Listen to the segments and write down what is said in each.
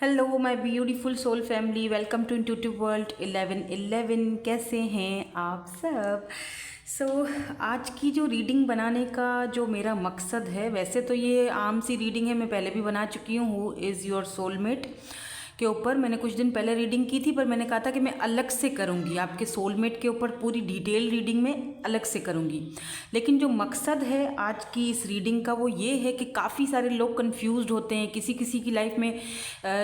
Hello my beautiful soul family, welcome to intuitive world 1111। कैसे हैं आप सब? आज की जो रीडिंग बनाने का जो मेरा मकसद है, वैसे तो ये आम सी रीडिंग है, मैं पहले भी बना चुकी हूँ। हु इज़ योर सोलमेट के ऊपर मैंने कुछ दिन पहले रीडिंग की थी, पर मैंने कहा था कि मैं अलग से करूँगी, आपके सोलमेट के ऊपर पूरी डिटेल रीडिंग में अलग से करूँगी। लेकिन जो मकसद है आज की इस रीडिंग का वो ये है कि काफ़ी सारे लोग कंफ्यूज्ड होते हैं। किसी किसी की लाइफ में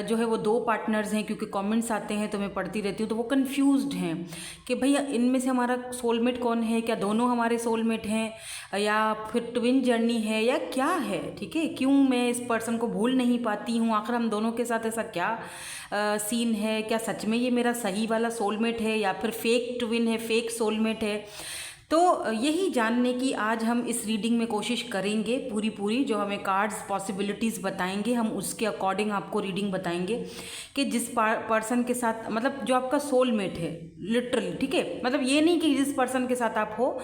जो है वो दो पार्टनर्स हैं, क्योंकि कमेंट्स आते हैं तो मैं पढ़ती रहती हूँ, तो वो कंफ्यूज्ड हैं कि भैया इनमें से हमारा सोलमेट कौन है, क्या दोनों हमारे सोलमेट हैं या फिर ट्विन जर्नी है या क्या है। ठीक है, क्यों मैं इस पर्सन को भूल नहीं पाती हूँ, आखिर हम दोनों के साथ ऐसा क्या सीन है, क्या सच में ये मेरा सही वाला सोलमेट है या फिर फेक ट्विन है, फेक सोलमेट है। तो यही जानने की आज हम इस रीडिंग में कोशिश करेंगे। पूरी जो हमें कार्ड्स पॉसिबिलिटीज़ बताएंगे, हम उसके अकॉर्डिंग आपको रीडिंग बताएंगे कि जिस पर्सन के साथ, मतलब जो आपका सोलमेट है लिटरली, ठीक है, मतलब ये नहीं कि जिस पर्सन के साथ आप हो,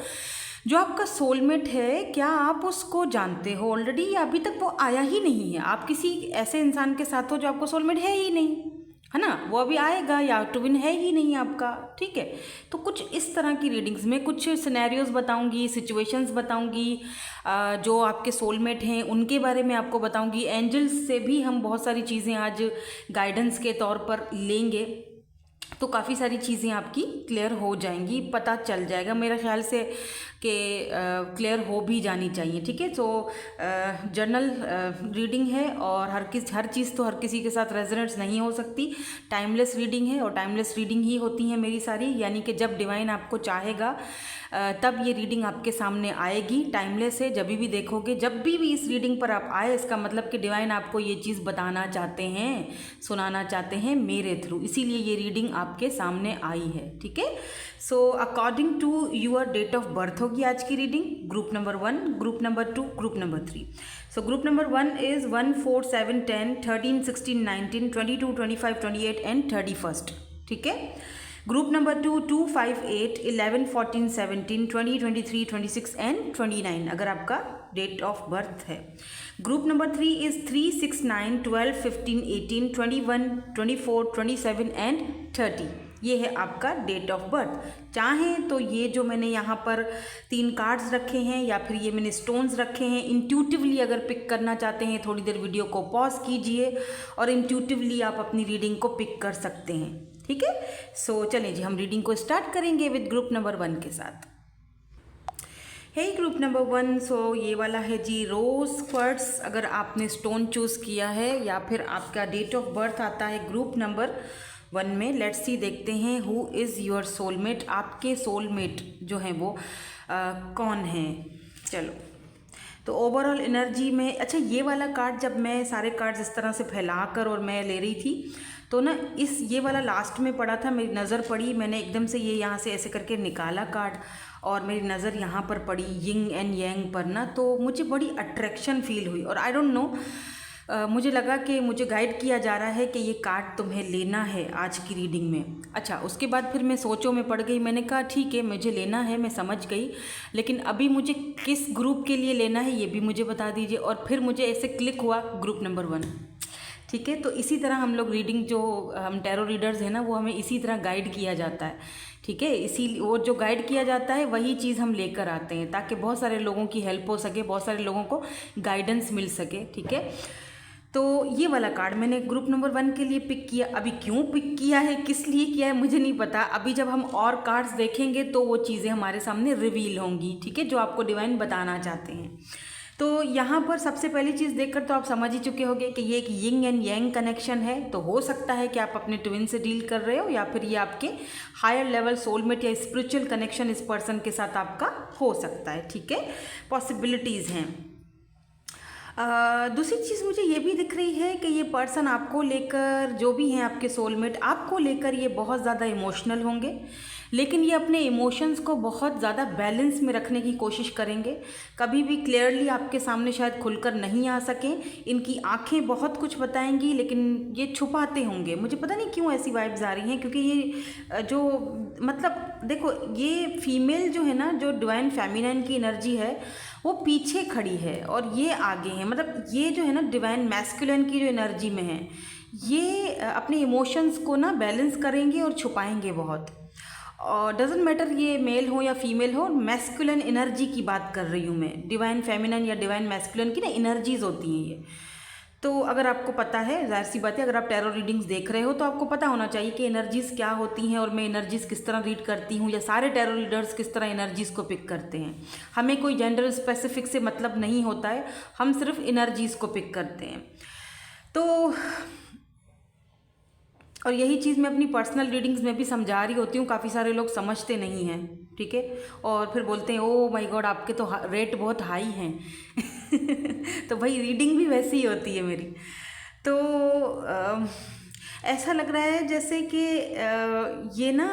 जो आपका सोलमेट है, क्या आप उसको जानते हो ऑलरेडी या अभी तक वो आया ही नहीं है। आप किसी ऐसे इंसान के साथ हो जो आपको सोलमेट है ही नहीं, है ना, वो अभी आएगा या ट्विन है ही नहीं आपका। ठीक है, तो कुछ इस तरह की रीडिंग्स में कुछ सिनेरियोज बताऊंगी, सिचुएशंस बताऊंगी, जो आपके सोलमेट हैं उनके बारे में आपको बताऊंगी। एंजल्स से भी हम बहुत सारी चीज़ें आज गाइडेंस के तौर पर लेंगे, तो काफ़ी सारी चीज़ें आपकी क्लियर हो जाएंगी, पता चल जाएगा मेरा ख्याल से कि क्लियर हो भी जानी चाहिए। ठीक है, तो जर्नल रीडिंग है और हर चीज़ तो हर किसी के साथ रेजोनेट्स नहीं हो सकती। टाइमलेस रीडिंग है और टाइमलेस रीडिंग ही होती है मेरी सारी, यानी कि जब डिवाइन आपको चाहेगा तब ये रीडिंग आपके सामने आएगी। टाइमलेस है, जब भी देखोगे, जब भी इस रीडिंग पर आप आए, इसका मतलब कि डिवाइन आपको ये चीज़ बताना चाहते हैं, सुनाना चाहते हैं मेरे थ्रू, इसीलिए ये रीडिंग आपके सामने आई है। ठीक है, so according to your date of birth होगी आज की reading. Group number 1, group number 2, group number 3। So group number 1 is 1, 4, 7, 10, 13, 16, 19, 22, 25, 28 and 31। ठीक है, ग्रुप नंबर 2, 2, 5, 8, 11, 14, 17, 20, 23, 26 एंड 29 अगर आपका डेट ऑफ बर्थ है। Group number 3 is 3, 6, 9, 12, 15, 18, 21, 24, 27 and 30। ये है आपका डेट ऑफ बर्थ। चाहें तो ये जो मैंने यहाँ पर 3 कार्ड्स रखे हैं या फिर ये मैंने स्टोन्स रखे हैं, इंट्यूटिवली अगर पिक करना चाहते हैं, थोड़ी देर वीडियो को पॉज कीजिए और इंट्यूटिवली आप अपनी रीडिंग को पिक कर सकते हैं। ठीक है, सो चलिए जी, हम रीडिंग को स्टार्ट करेंगे विद ग्रुप नंबर 1 के साथ। हे ग्रुप नंबर 1, सो ये वाला है जी रोज क्वार्ट्स। अगर आपने स्टोन चूज़ किया है या फिर आपका डेट ऑफ बर्थ आता है ग्रुप नंबर 1 में, लेट्स सी देखते हैं हु इज़ योर सोलमेट। आपके सोलमेट जो हैं वो कौन है। चलो, तो ओवरऑल एनर्जी में, अच्छा ये वाला कार्ड जब मैं सारे कार्ड्स इस तरह से फैलाकर और मैं ले रही थी तो ना ये वाला लास्ट में पड़ा था, मेरी नज़र पड़ी, मैंने एकदम से ये यहाँ से ऐसे करके निकाला कार्ड और मेरी नज़र यहाँ पर पड़ी यिंग एंड यांग पर ना, तो मुझे बड़ी अट्रैक्शन फील हुई और आई डोंट नो, मुझे लगा कि मुझे गाइड किया जा रहा है कि ये कार्ड तुम्हें लेना है आज की रीडिंग में। अच्छा, उसके बाद फिर मैं सोचों में पड़ गई, मैंने कहा ठीक है मुझे लेना है, मैं समझ गई, लेकिन अभी मुझे किस ग्रुप के लिए लेना है ये भी मुझे बता दीजिए। और फिर मुझे ऐसे क्लिक हुआ ग्रुप नंबर 1। ठीक है, तो इसी तरह हम लोग रीडिंग, जो हम टैरो रीडर्स हैं ना, वो हमें इसी तरह गाइड किया जाता है। ठीक है, इसी वो जो गाइड किया जाता है वही चीज़ हम लेकर आते हैं ताकि बहुत सारे लोगों की हेल्प हो सके, बहुत सारे लोगों को गाइडेंस मिल सके। ठीक है, तो ये वाला कार्ड मैंने ग्रुप नंबर 1 के लिए पिक किया। अभी क्यों पिक किया है, किस लिए किया है मुझे नहीं पता, अभी जब हम और कार्ड्स देखेंगे तो वो चीज़ें हमारे सामने रिवील होंगी। ठीक है, जो आपको डिवाइन बताना चाहते हैं। तो यहाँ पर सबसे पहली चीज़ देखकर तो आप समझ ही चुके होंगे कि ये एक यिंग एंड यांग कनेक्शन है। तो हो सकता है कि आप अपने ट्विन से डील कर रहे हो या फिर ये आपके हायर लेवल सोलमेट या स्पिरिचुअल कनेक्शन इस पर्सन के साथ आपका हो सकता है। ठीक है, पॉसिबिलिटीज़ हैं। दूसरी चीज़ मुझे ये भी दिख रही है कि ये पर्सन आपको लेकर, जो भी हैं आपके सोलमेट, आपको लेकर ये बहुत ज़्यादा इमोशनल होंगे, लेकिन ये अपने इमोशंस को बहुत ज़्यादा बैलेंस में रखने की कोशिश करेंगे। कभी भी क्लियरली आपके सामने शायद खुलकर नहीं आ सकें। इनकी आंखें बहुत कुछ बताएंगी लेकिन ये छुपाते होंगे। मुझे पता नहीं क्यों ऐसी वाइब्स आ रही हैं, क्योंकि ये जो, मतलब देखो, ये फीमेल जो है ना, जो डिवाइन फेमिनाइन की एनर्जी है वो पीछे खड़ी है और ये आगे हैं। मतलब ये जो है ना डिवाइन मैस्कुलिन की जो एनर्जी में है, ये अपने इमोशंस को ना बैलेंस करेंगे और छुपाएंगे बहुत। और डजेंट मैटर ये मेल हो या फीमेल हो, मैस्कुलिन एनर्जी की बात कर रही हूँ मैं, डिवाइन फेमिनिन या डिवाइन मैस्कुलिन की ना एनर्जीज होती हैं ये। तो अगर आपको पता है, जाहिर सी बात है, अगर आप टैरो रीडिंग्स देख रहे हो तो आपको पता होना चाहिए कि एनर्जीज क्या होती हैं और मैं एनर्जीज किस तरह रीड करती हूँ, या सारे टैरो रीडर्स किस तरह एनर्जीज को पिक करते हैं। हमें कोई जेंडर स्पेसिफिक से मतलब नहीं होता है, हम सिर्फ एनर्जीज को पिक करते हैं। तो और यही चीज़ मैं अपनी पर्सनल रीडिंग्स में भी समझा रही होती हूँ, काफ़ी सारे लोग समझते नहीं हैं, ठीक है, और फिर बोलते हैं ओ माय गॉड आपके तो रेट बहुत हाई हैं। तो भाई रीडिंग भी वैसी ही होती है मेरी। तो ऐसा लग रहा है जैसे कि ये ना,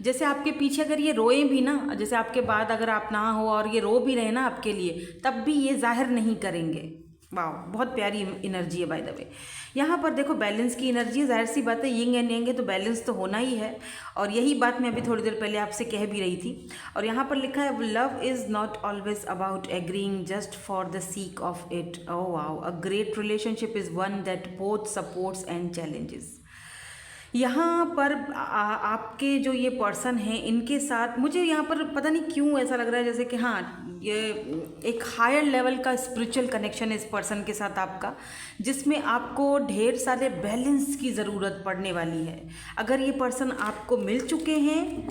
जैसे आपके पीछे अगर ये रोए भी ना, जैसे आपके बाद अगर आप ना हो और ये रो भी रहे ना आपके लिए, तब भी ये जाहिर नहीं करेंगे। वाह, बहुत प्यारी एनर्जी है बाय द वे। यहाँ पर देखो बैलेंस की एनर्जी है, जाहिर सी बात है, यिंग एंड यांग है तो बैलेंस तो होना ही है, और यही बात मैं अभी थोड़ी देर पहले आपसे कह भी रही थी। और यहाँ पर लिखा है love is not always about agreeing just for the seek of it. Oh wow, a great relationship is one that both supports and challenges. यहाँ पर आपके जो ये पर्सन हैं इनके साथ मुझे यहाँ पर पता नहीं क्यों ऐसा लग रहा है जैसे कि हाँ, ये एक हायर लेवल का स्पिरिचुअल कनेक्शन है इस पर्सन के साथ आपका, जिसमें आपको ढेर सारे बैलेंस की ज़रूरत पड़ने वाली है। अगर ये पर्सन आपको मिल चुके हैं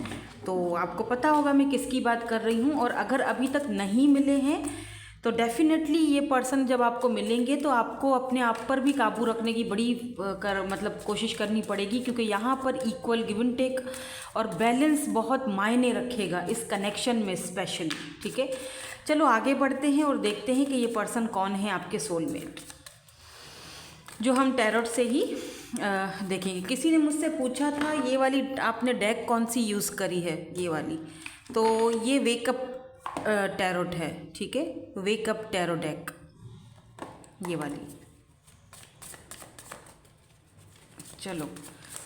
तो आपको पता होगा मैं किसकी बात कर रही हूँ, और अगर अभी तक नहीं मिले हैं तो डेफिनेटली ये पर्सन जब आपको मिलेंगे तो आपको अपने आप पर भी काबू रखने की बड़ी मतलब कोशिश करनी पड़ेगी, क्योंकि यहाँ पर इक्वल गिव एंड टेक और बैलेंस बहुत मायने रखेगा इस कनेक्शन में स्पेशली, ठीक है। चलो आगे बढ़ते हैं और देखते हैं कि ये पर्सन कौन है आपके सोलमेट, जो हम टैरोट से ही देखेंगे। किसी ने मुझसे पूछा था ये वाली आपने डेक कौन सी यूज़ करी है, ये वाली, तो ये वेकअप टैरोट है, ठीक है, वेकअप टैरो डेक, ये वाली। चलो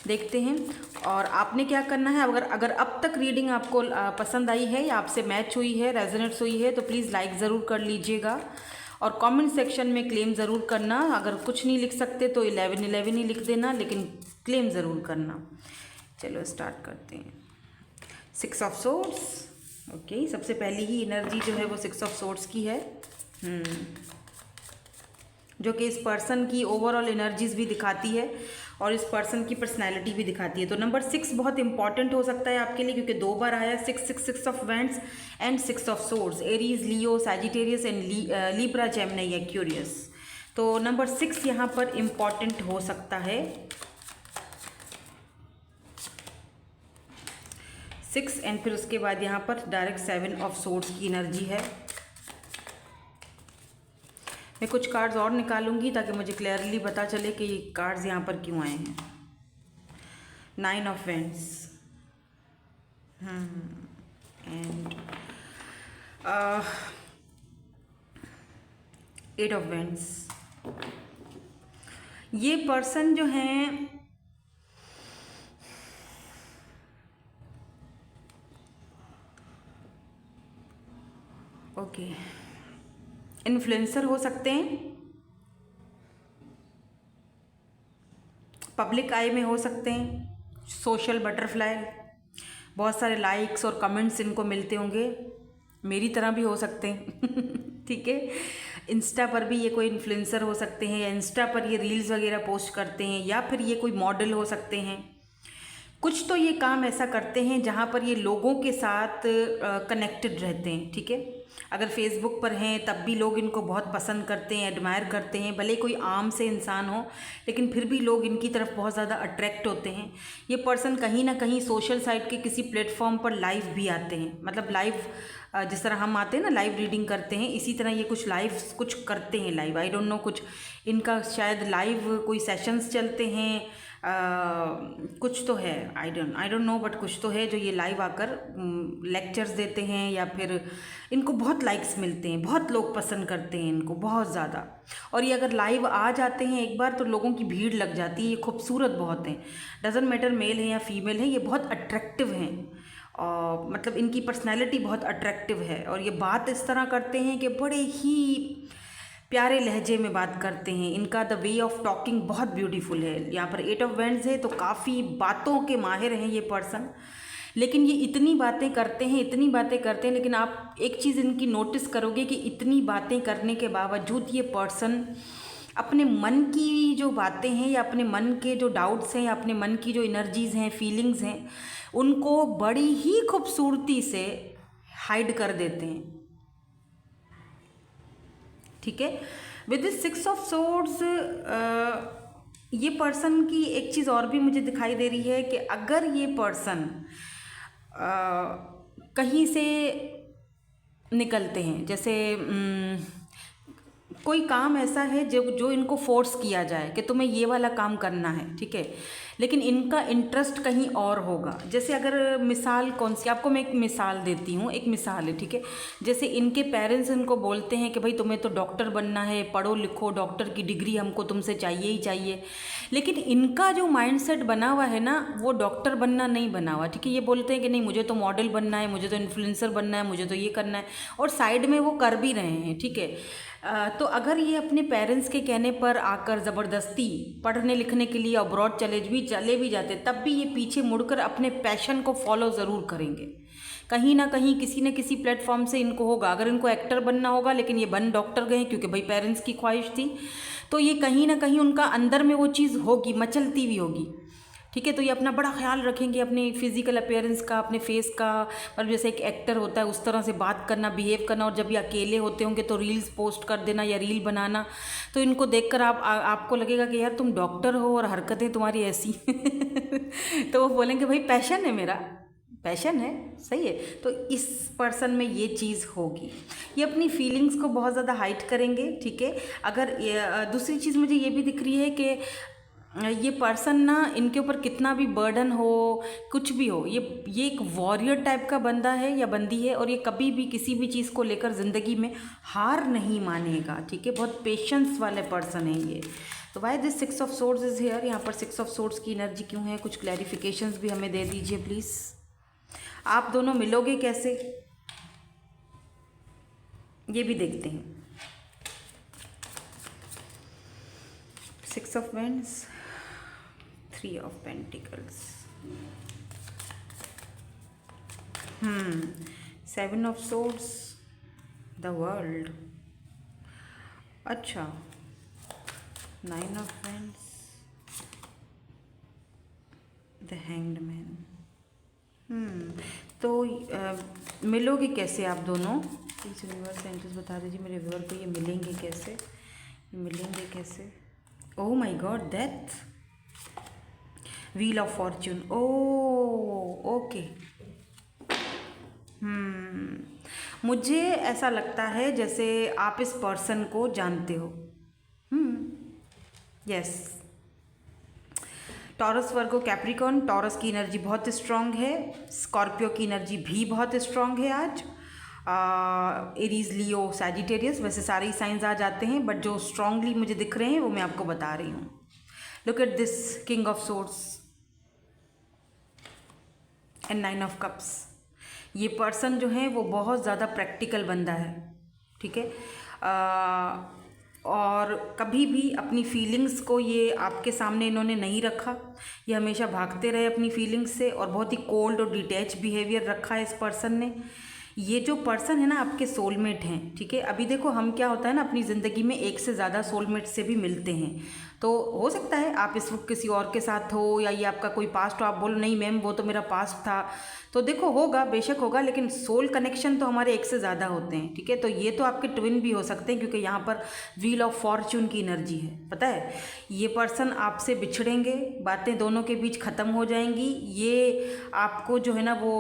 देखते हैं। और आपने क्या करना है, अगर अब तक रीडिंग आपको पसंद आई है या आपसे मैच हुई है, रेजोनेट्स हुई है, तो प्लीज़ लाइक ज़रूर कर लीजिएगा और कमेंट सेक्शन में क्लेम ज़रूर करना। अगर कुछ नहीं लिख सकते तो 1111 ही लिख देना, लेकिन क्लेम ज़रूर करना। चलो स्टार्ट करते हैं। 6 ऑफ सोर्ड्स, ओके, सबसे पहली ही एनर्जी जो है वो 6 ऑफ सोर्ड्स की है, जो कि इस पर्सन की ओवरऑल एनर्जीज भी दिखाती है और इस पर्सन की पर्सनैलिटी भी दिखाती है। तो नंबर 6 बहुत इंपॉर्टेंट हो सकता है आपके लिए, क्योंकि 2 बार आया 6 of wands and 6 of swords, Aries, Leo, Sagittarius and Libra, Gemini, Aquarius. तो नंबर 6 यहाँ पर इम्पॉर्टेंट हो सकता है। 6 एंड फिर उसके बाद यहाँ पर डायरेक्ट 7 ऑफ सोर्ड्स की एनर्जी है। मैं कुछ कार्ड्स और निकालूंगी ताकि मुझे क्लियरली पता चले कि ये कार्ड्स यहाँ पर क्यों आए हैं। 9 of wands and 8 of wands. ये पर्सन जो हैं ओके, इन्फ्लुएंसर हो सकते हैं, पब्लिक आई में हो सकते हैं, सोशल बटरफ्लाई, बहुत सारे लाइक्स और कमेंट्स इनको मिलते होंगे, मेरी तरह भी हो सकते हैं। ठीक है, इंस्टा पर भी ये कोई इन्फ्लुएंसर हो सकते हैं, या इंस्टा पर ये रील्स वगैरह पोस्ट करते हैं, या फिर ये कोई मॉडल हो सकते हैं। कुछ तो ये काम ऐसा करते हैं जहाँ पर ये लोगों के साथ कनेक्टेड रहते हैं, ठीक है। अगर फेसबुक पर हैं तब भी लोग इनको बहुत पसंद करते हैं, एडमायर करते हैं, भले कोई आम से इंसान हो लेकिन फिर भी लोग इनकी तरफ बहुत ज़्यादा अट्रैक्ट होते हैं। ये पर्सन कहीं ना कहीं सोशल साइट के किसी प्लेटफॉर्म पर लाइव भी आते हैं, मतलब लाइव जिस तरह हम आते हैं ना लाइव रीडिंग करते हैं, इसी तरह ये कुछ लाइव कुछ करते हैं लाइव। आई डोंट नो, कुछ इनका शायद लाइव कोई सेशंस चलते हैं, कुछ तो है, आई डोंट नो, बट कुछ तो है जो ये लाइव आकर लेक्चर्स देते हैं, या फिर इनको बहुत लाइक्स मिलते हैं, बहुत लोग पसंद करते हैं इनको बहुत ज़्यादा। और ये अगर लाइव आ जाते हैं एक बार तो लोगों की भीड़ लग जाती है। ये खूबसूरत बहुत हैं, डजेंट मैटर मेल है या फीमेल है, ये बहुत अट्रैक्टिव हैं और मतलब इनकी पर्सनैलिटी बहुत अट्रैक्टिव है। और ये बात इस तरह करते हैं कि बड़े ही प्यारे लहजे में बात करते हैं, इनका द वे ऑफ टॉकिंग बहुत ब्यूटीफुल है। यहाँ पर 8 ऑफ वैंड्स है, तो काफ़ी बातों के माहिर हैं ये पर्सन। लेकिन ये इतनी बातें करते हैं, इतनी बातें करते हैं, लेकिन आप एक चीज़ इनकी नोटिस करोगे कि इतनी बातें करने के बावजूद ये पर्सन अपने मन की जो बातें हैं या अपने मन के जो डाउट्स हैं या अपने मन की जो एनर्जीज़ हैं, फीलिंग्स हैं, उनको बड़ी ही खूबसूरती से हाइड कर देते हैं। ठीक है, विद दिस 6 ऑफ सोर्ड्स ये पर्सन की एक चीज़ और भी मुझे दिखाई दे रही है कि अगर ये पर्सन कहीं से निकलते हैं, जैसे कोई काम ऐसा है जो इनको फोर्स किया जाए कि तुम्हें ये वाला काम करना है, ठीक है, लेकिन इनका इंटरेस्ट कहीं और होगा। जैसे अगर मिसाल कौन सी, आपको मैं एक मिसाल देती हूँ, एक मिसाल है, ठीक है। जैसे इनके पेरेंट्स इनको बोलते हैं कि भाई तुम्हें तो डॉक्टर बनना है, पढ़ो लिखो, डॉक्टर की डिग्री हमको तुमसे चाहिए ही चाहिए, लेकिन इनका जो माइंडसेट बना हुआ है ना, वो डॉक्टर बनना नहीं बना हुआ, ठीक है। ये बोलते हैं कि नहीं मुझे तो मॉडल बनना है, मुझे तो इन्फ्लुएंसर बनना है, मुझे तो ये करना है, और साइड में वो कर भी रहे हैं, ठीक है। तो अगर ये अपने पेरेंट्स के कहने पर आकर ज़बरदस्ती पढ़ने लिखने के लिए अब्रॉड चले भी जाते, तब भी ये पीछे मुड़कर अपने पैशन को फॉलो ज़रूर करेंगे। कहीं ना कहीं किसी न किसी प्लेटफॉर्म से इनको होगा, अगर इनको एक्टर बनना होगा, लेकिन ये बन डॉक्टर गए क्योंकि भाई पेरेंट्स की ख्वाहिश थी, तो ये कहीं ना कहीं उनका अंदर में वो चीज़ होगी, मचलती हुई होगी, ठीक है। तो ये अपना बड़ा ख्याल रखेंगे अपने फिजिकल अपीयरेंस का, अपने फेस का, मतलब जैसे एक एक्टर होता है उस तरह से बात करना, बिहेव करना, और जब ये अकेले होते होंगे तो रील्स पोस्ट कर देना या रील बनाना, तो इनको देखकर आपको लगेगा कि यार तुम डॉक्टर हो और हरकतें तुम्हारी ऐसी तो वो बोलेंगे भाई पैशन है, मेरा पैशन है, सही है। तो इस पर्सन में ये चीज़ होगी, ये अपनी फीलिंग्स को बहुत ज़्यादा हाइड करेंगे, ठीक है। अगर दूसरी चीज़ मुझे ये भी दिख रही है कि ये पर्सन ना, इनके ऊपर कितना भी बर्डन हो, कुछ भी हो, ये एक वॉरियर टाइप का बंदा है या बंदी है, और ये कभी भी किसी भी चीज़ को लेकर ज़िंदगी में हार नहीं मानेगा, ठीक है। बहुत पेशेंस वाले पर्सन है ये। तो why this 6 of swords is here, यहाँ पर 6 ऑफ सोर्ड्स की एनर्जी क्यों है, कुछ क्लैरिफिकेशंस भी हमें दे दीजिए प्लीज़। आप दोनों मिलोगे कैसे, ये भी देखते हैं। 6 of wands, 3 of pentacles, 7 of swords, the world, अच्छा 9 of wands, the hanged man. तो मिलोगे कैसे आप दोनों, प्लीज यूनिवर्स एंजल्स बता दीजिए मेरे व्यूअर को, ये मिलेंगे कैसे, ये मिलेंगे कैसे। ओह my God, death, wheel of Fortune, okay. मुझे ऐसा लगता है जैसे आप इस पर्सन को जानते हो। यस, टॉरस, वर्गो, कैप्रिकॉर्न। टॉरस की एनर्जी बहुत स्ट्रांग है, स्कॉर्पियो की एनर्जी भी बहुत स्ट्रांग है आज, एरीज, लियो, सैजिटेरियस, वैसे सारे ही साइंस आ जाते हैं, बट जो स्ट्रांगली मुझे दिख रहे हैं वो मैं आपको बता रही हूँ। Look at this, king of swords and 9 of cups. ये पर्सन जो है वो बहुत ज़्यादा प्रैक्टिकल बंदा है, ठीक है। और कभी भी अपनी फीलिंग्स को ये आपके सामने इन्होंने नहीं रखा, ये हमेशा भागते रहे अपनी फीलिंग्स से, और बहुत ही कोल्ड और डिटैच बिहेवियर रखा है इस पर्सन ने। ये जो पर्सन है ना आपके सोलमेट हैं, ठीक है। अभी देखो हम क्या होता है ना, अपनी ज़िंदगी में एक से ज़्यादा सोलमेट से भी मिलते हैं, तो हो सकता है आप इस वक्त किसी और के साथ हो, या ये आपका कोई पास्ट हो, आप बोलो नहीं मैम वो तो मेरा पास्ट था, तो देखो होगा, बेशक होगा, लेकिन सोल कनेक्शन तो हमारे एक से ज़्यादा होते हैं, ठीक है। तो ये तो आपके ट्विन भी हो सकते हैं, क्योंकि यहाँ पर व्हील ऑफ फॉर्च्यून की एनर्जी है, पता है। ये पर्सन आपसे बिछड़ेंगे, बातें दोनों के बीच ख़त्म हो जाएंगी, ये आपको जो है ना वो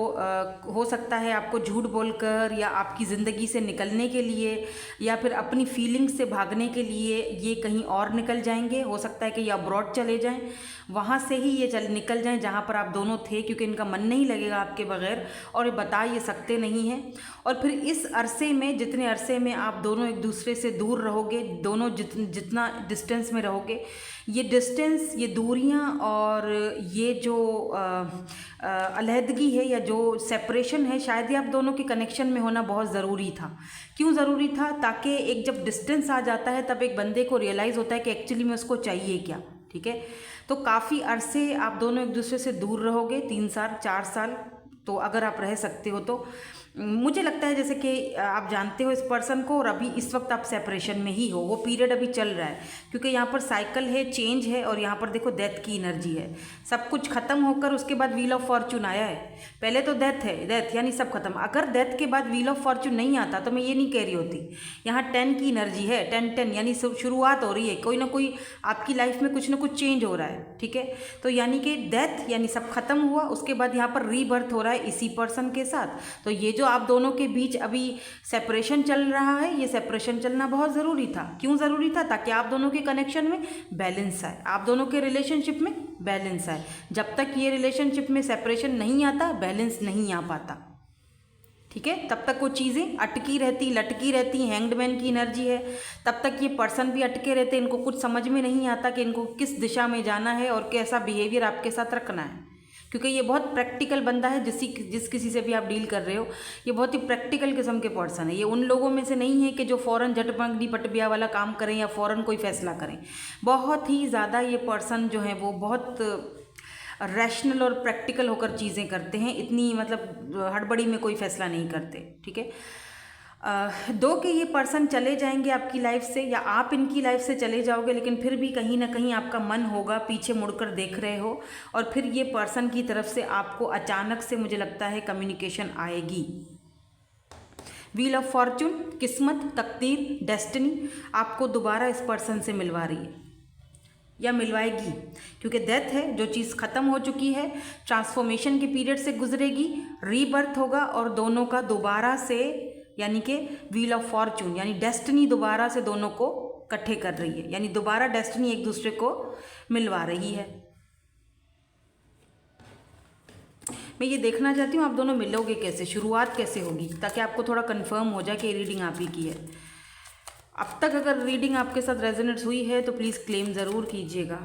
हो सकता है आपको झूठ बोलकर या आपकी ज़िंदगी से निकलने के लिए या फिर अपनी फीलिंग्स से भागने के लिए ये कहीं और निकल जाएंगे। हो सकता है कि ये अब्रॉड चले जाएं, वहाँ से ही ये निकल जाएं जहाँ पर आप दोनों थे, क्योंकि इनका मन नहीं लगेगा आपके बगैर और ये बता ये सकते नहीं हैं। और फिर इस अरसे में, जितने अरसे में आप दोनों एक दूसरे से दूर रहोगे, दोनों जितना डिस्टेंस में रहोगे, ये डिस्टेंस, ये दूरियां और ये जो अलहदगी है या जो सेपरेशन है, शायद ही आप दोनों के कनेक्शन में होना बहुत ज़रूरी था। क्यों ज़रूरी था? ताकि एक जब डिस्टेंस आ जाता है तब एक बंदे को रियलाइज़ होता है कि एक्चुअली में उसको चाहिए क्या। ठीक है, तो काफ़ी अरसे आप दोनों एक दूसरे से दूर रहोगे, 3 साल 4 साल, तो अगर आप रह सकते हो तो मुझे लगता है जैसे कि आप जानते हो इस पर्सन को और अभी इस वक्त आप सेपरेशन में ही हो, वो पीरियड अभी चल रहा है, क्योंकि यहाँ पर साइकिल है, चेंज है और यहाँ पर देखो डेथ की एनर्जी है। सब कुछ खत्म होकर उसके बाद व्हील ऑफ फॉर्चून आया है। पहले तो डेथ है, डेथ यानी सब खत्म। अगर डेथ के बाद व्हील ऑफ फॉर्चून नहीं आता तो मैं ये नहीं कह रही होती। यहाँ 10 की एनर्जी है, 10 यानी शुरुआत हो रही है, कोई ना कोई आपकी लाइफ में कुछ ना कुछ चेंज हो रहा है। ठीक है, तो यानी कि डेथ यानी सब खत्म हुआ, उसके बाद यहाँ पर रीबर्थ हो रहा है इसी पर्सन के साथ। तो ये जो आप दोनों के बीच अभी सेपरेशन चल रहा है, ये सेपरेशन चलना बहुत ज़रूरी था। क्यों ज़रूरी था? ताकि आप दोनों के कनेक्शन में बैलेंस आए, आप दोनों के रिलेशनशिप में बैलेंस आए। जब तक ये रिलेशनशिप में सेपरेशन नहीं आता, बैलेंस नहीं आ पाता। ठीक है, तब तक वो चीज़ें अटकी रहती, लटकी रहती। हैंग्ड मैन की एनर्जी है, तब तक ये पर्सन भी अटके रहते। इनको कुछ समझ में नहीं आता कि इनको किस दिशा में जाना है और कैसा बिहेवियर आपके साथ रखना है, क्योंकि ये बहुत प्रैक्टिकल बंदा है। जिस किसी से भी आप डील कर रहे हो, ये बहुत ही प्रैक्टिकल किस्म के पर्सन है। ये उन लोगों में से नहीं है कि जो फ़ौरन झटपंगड़ी पटबिया वाला काम करें या फ़ौरन कोई फ़ैसला करें। बहुत ही ज़्यादा ये पर्सन जो है वो बहुत रैशनल और प्रैक्टिकल होकर चीज़ें करते हैं। इतनी मतलब हड़बड़ी में कोई फ़ैसला नहीं करते। ठीक है, दो के ये पर्सन चले जाएंगे आपकी लाइफ से या आप इनकी लाइफ से चले जाओगे, लेकिन फिर भी कहीं ना कहीं आपका मन होगा, पीछे मुड़कर देख रहे हो और फिर ये पर्सन की तरफ से आपको अचानक से मुझे लगता है कम्युनिकेशन आएगी। व्हील ऑफ फॉर्चून, किस्मत, तकदीर, डेस्टिनी आपको दोबारा इस पर्सन से मिलवा रही है या मिलवाएगी, क्योंकि डेथ है, जो चीज़ ख़त्म हो चुकी है, ट्रांसफॉर्मेशन के पीरियड से गुजरेगी, रीबर्थ होगा और दोनों का दोबारा से, यानी कि व्हील ऑफ फॉर्चून यानी डेस्टिनी दोबारा से दोनों को इकट्ठे कर रही है, यानी दोबारा डेस्टिनी एक दूसरे को मिलवा रही है। मैं ये देखना चाहती हूँ आप दोनों मिलोगे कैसे, शुरुआत कैसे होगी, ताकि आपको थोड़ा कंफर्म हो जाए कि रीडिंग आप ही की है। अब तक अगर रीडिंग आपके साथ रेजोनेट हुई है तो प्लीज़ क्लेम ज़रूर कीजिएगा।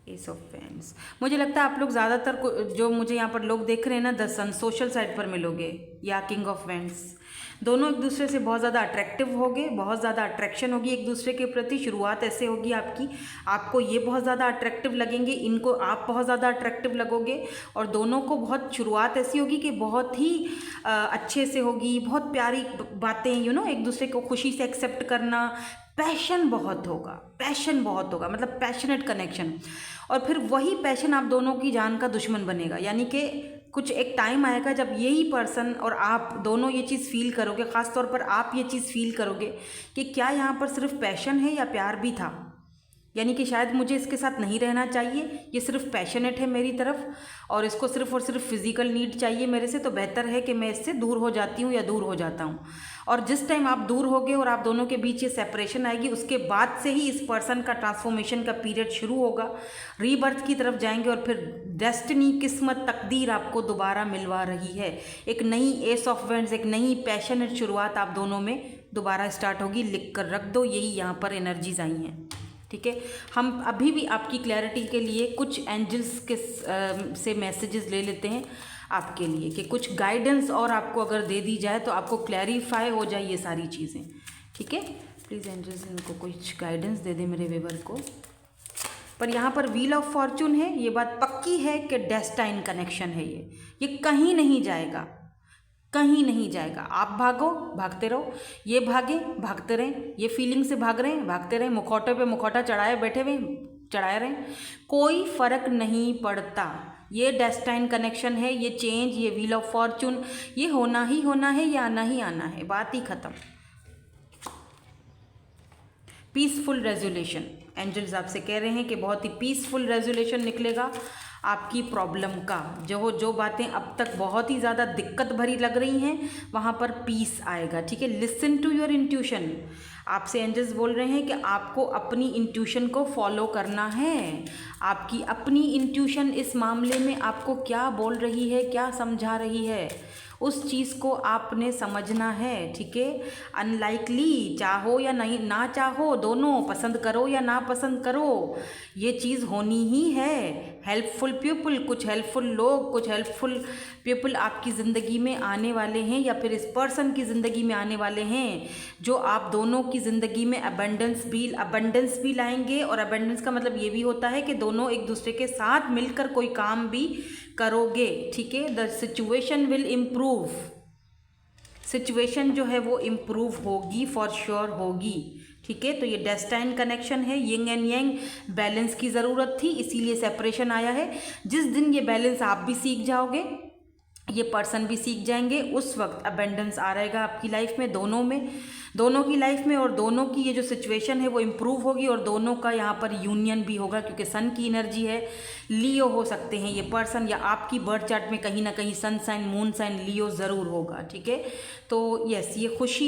एस ऑफ पेंस, मुझे लगता है आप लोग ज़्यादातर जो मुझे यहाँ पर लोग देख रहे हैं ना, द सन सोशल साइड पर मिलोगे या किंग ऑफ वेंट्स। दोनों एक दूसरे से बहुत ज़्यादा अट्रैक्टिव होगे, बहुत ज़्यादा अट्रैक्शन होगी एक दूसरे के प्रति। शुरुआत ऐसे होगी आपकी, आपको ये बहुत ज़्यादा अट्रैक्टिव लगेंगे, इनको आप बहुत ज़्यादा अट्रैक्टिव लगोगे और दोनों को बहुत शुरुआत ऐसी होगी कि बहुत ही अच्छे से होगी, बहुत प्यारी बातें, एक दूसरे को खुशी से एक्सेप्ट करना, पैशन बहुत होगा, मतलब पैशनेट कनेक्शन। और फिर वही पैशन आप दोनों की जान का दुश्मन बनेगा, यानी कि कुछ एक टाइम आएगा जब यही पर्सन और आप दोनों ये चीज़ फील करोगे, ख़ास तौर पर आप ये चीज़ फील करोगे कि क्या यहाँ पर सिर्फ पैशन है या प्यार भी था, यानी कि शायद मुझे इसके साथ नहीं रहना चाहिए, ये सिर्फ पैशनेट है मेरी तरफ और इसको सिर्फ और सिर्फ फिजिकल नीड चाहिए मेरे से, तो बेहतर है कि मैं इससे दूर हो जाती हूँ या दूर हो जाता हूँ। और जिस टाइम आप दूर होगे और आप दोनों के बीच ये सेपरेशन आएगी, उसके बाद से ही इस पर्सन का ट्रांसफॉर्मेशन का पीरियड शुरू होगा, रीबर्थ की तरफ जाएंगे और फिर डेस्टिनी, किस्मत, तकदीर आपको दोबारा मिलवा रही है। एक नई एस ऑफ वेंड्स, एक नई पैशनेट शुरुआत आप दोनों में दोबारा स्टार्ट होगी। लिख कर रख दो, यही यहाँ पर एनर्जीज आई हैं। ठीक है, हम अभी भी आपकी क्लैरिटी के लिए कुछ एंजल्स के से मैसेजेस ले लेते हैं आपके लिए, कि कुछ गाइडेंस और आपको अगर दे दी जाए तो आपको क्लैरिफाई हो जाए ये सारी चीज़ें। ठीक है, प्लीज़ एंजल्स इनको कुछ गाइडेंस दे दे मेरे व्यूअर को। पर यहाँ पर व्हील ऑफ फॉर्चून है, ये बात पक्की है कि डेस्टाइन कनेक्शन है, ये कहीं नहीं जाएगा, कहीं नहीं जाएगा। आप भागो, भागते रहो, ये भागे, भागते रहें, ये फीलिंग से भाग रहे हैं, भागते रहें, मुखौटे पे मुखौटा चढ़ाए बैठे हुए चढ़ाए रहें, कोई फ़र्क नहीं पड़ता। ये डेस्टाइन कनेक्शन है, ये चेंज, ये व्हील ऑफ फॉर्चून, ये होना ही होना है, ये आना ही आना है, बात ही ख़त्म। Peaceful resolution. एंजल्स आपसे कह रहे हैं कि बहुत ही पीसफुल रेजोल्यूशन निकलेगा आपकी प्रॉब्लम का। जो बातें अब तक बहुत ही ज़्यादा दिक्कत भरी लग रही हैं वहाँ पर पीस आएगा, ठीक है। Listen to your intuition. आपसे एंजल्स बोल रहे हैं कि आपको अपनी इंट्यूशन को फॉलो करना है। आपकी अपनी इंट्यूशन इस मामले में आपको क्या बोल रही है, क्या समझा रही है, उस चीज़ को आपने समझना है, ठीक है। अनलाइकली, चाहो या नहीं ना चाहो, दोनों पसंद करो या ना पसंद करो, ये चीज़ होनी ही है। हेल्पफुल पीपल, कुछ हेल्पफुल लोग, कुछ हेल्पफुल पीपल आपकी ज़िंदगी में आने वाले हैं या फिर इस पर्सन की ज़िंदगी में आने वाले हैं जो आप दोनों की ज़िंदगी में अबंडेंस भी लाएंगे। और अबंडेंस का मतलब ये भी होता है कि दोनों एक दूसरे के साथ मिलकर कोई काम भी करोगे, ठीक है। The situation will improve, situation जो है वो इम्प्रूव होगी, फॉर श्योर होगी, ठीक है। तो ये डेस्टाइन कनेक्शन है, यिंग एंड यांग बैलेंस की ज़रूरत थी, इसीलिए सेपरेशन आया है। जिस दिन ये बैलेंस आप भी सीख जाओगे, ये पर्सन भी सीख जाएंगे, उस वक्त अबेंडेंस आ रहेगा आपकी लाइफ में, दोनों की लाइफ में। और दोनों की ये जो सिचुएशन है वो इम्प्रूव होगी और दोनों का यहाँ पर यूनियन भी होगा, क्योंकि सन की एनर्जी है। लियो हो सकते हैं ये पर्सन, या आपकी बर्थ चार्ट में कहीं ना कहीं सन साइन, मून साइन लियो ज़रूर होगा, ठीक है। तो यस, ये खुशी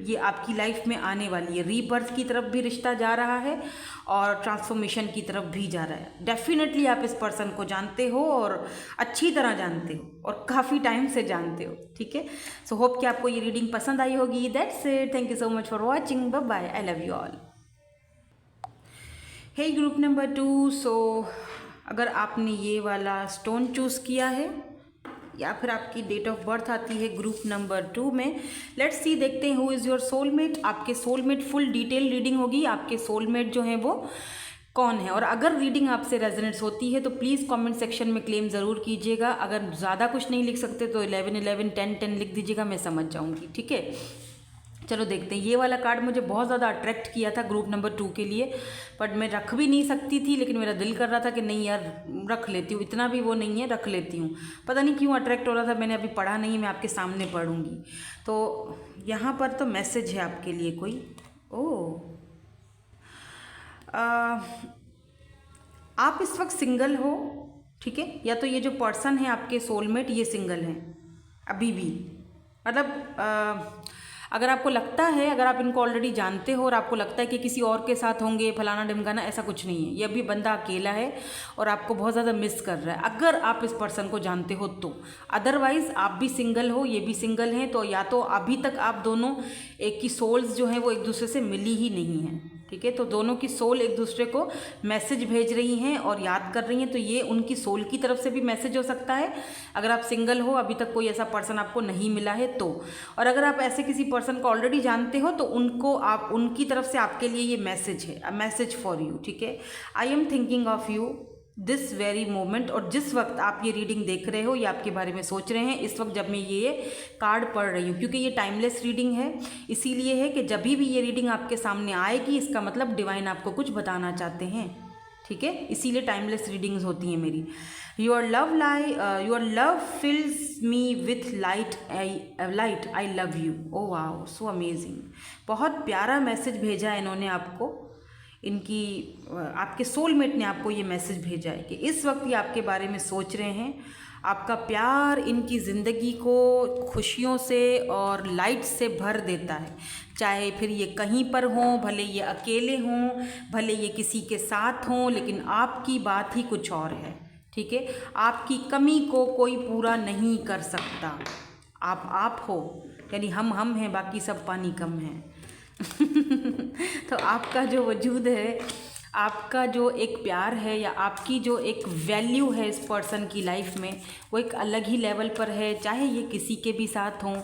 ये आपकी लाइफ में आने वाली है। रीबर्थ की तरफ भी रिश्ता जा रहा है और ट्रांसफॉर्मेशन की तरफ भी जा रहा है। डेफिनेटली आप इस पर्सन को जानते हो और अच्छी तरह जानते हो और काफ़ी टाइम से जानते हो, ठीक है। सो होप कि आपको ये रीडिंग पसंद आई होगी। That's it, thank you so much for watching, bye bye, I love you all. Hey group number 2, so अगर आपने ये वाला स्टोन चूज़ किया है या फिर आपकी डेट ऑफ बर्थ आती है ग्रुप नंबर 2 में, लेट्स सी, देखते हैं हु इज़ योर सोलमेट। आपके सोलमेट, फुल डिटेल रीडिंग होगी, आपके सोलमेट जो हैं वो कौन है। और अगर रीडिंग आपसे रेजोनेट्स होती है तो प्लीज़ कमेंट सेक्शन में क्लेम ज़रूर कीजिएगा। अगर ज़्यादा कुछ नहीं लिख सकते तो 11 11 10 10 लिख दीजिएगा, मैं समझ जाऊँगी, ठीक है। चलो देखते हैं। ये वाला कार्ड मुझे बहुत ज़्यादा अट्रैक्ट किया था ग्रुप नंबर 2 के लिए, बट मैं रख भी नहीं सकती थी, लेकिन मेरा दिल कर रहा था कि नहीं यार रख लेती हूँ, इतना भी वो नहीं है, रख लेती हूँ। पता नहीं क्यों अट्रैक्ट हो रहा था, मैंने अभी पढ़ा नहीं, मैं आपके सामने पढ़ूँगी। तो यहाँ पर तो मैसेज है आपके लिए कोई, आप इस वक्त सिंगल हो, ठीक है। या तो ये जो पर्सन है आपके सोलमेट, ये सिंगल हैं अभी भी। मतलब अगर आपको लगता है, अगर आप इनको ऑलरेडी जानते हो और आपको लगता है कि किसी और के साथ होंगे, फलाना ढिमकाना, ऐसा कुछ नहीं है। ये अभी बंदा अकेला है और आपको बहुत ज़्यादा मिस कर रहा है, अगर आप इस पर्सन को जानते हो तो। अदरवाइज़ आप भी सिंगल हो, ये भी सिंगल हैं, तो या तो अभी तक आप दोनों एक की सोल्स जो हैं वो एक दूसरे से मिली ही नहीं हैं, ठीक है। तो दोनों की सोल एक दूसरे को मैसेज भेज रही हैं और याद कर रही हैं, तो ये उनकी सोल की तरफ से भी मैसेज हो सकता है। अगर आप सिंगल हो, अभी तक कोई ऐसा पर्सन आपको नहीं मिला है तो। और अगर आप ऐसे किसी पर्सन को ऑलरेडी जानते हो तो उनकी तरफ से आपके लिए ये मैसेज है, अ मैसेज फॉर यू, ठीक है। I am thinking of you this very moment. और जिस वक्त आप ये रीडिंग देख रहे हो या आपके बारे में सोच रहे हैं, इस वक्त जब मैं ये कार्ड पढ़ रही हूँ, क्योंकि ये टाइमलेस रीडिंग है, इसीलिए है कि जब भी ये रीडिंग आपके सामने आएगी, इसका मतलब डिवाइन आपको कुछ बताना चाहते हैं, ठीक है। इसीलिए टाइमलेस रीडिंग्स होती हैं मेरी। Your love fills me with light, I love you. Oh wow, so amazing. बहुत प्यारा मैसेज भेजा है इन्होंने आपको, आपके सोलमेट ने आपको ये मैसेज भेजा है कि इस वक्त ये आपके बारे में सोच रहे हैं। आपका प्यार इनकी ज़िंदगी को खुशियों से और लाइट से भर देता है, चाहे फिर ये कहीं पर हों, भले ये अकेले हों, भले ये किसी के साथ हों, लेकिन आपकी बात ही कुछ और है, ठीक है। आपकी कमी को कोई पूरा नहीं कर सकता। आप हो, यानी हम हैं, बाकी सब पानी कम है। तो आपका जो वजूद है, आपका जो एक प्यार है या आपकी जो एक वैल्यू है इस पर्सन की लाइफ में, वो एक अलग ही लेवल पर है। चाहे ये किसी के भी साथ हों,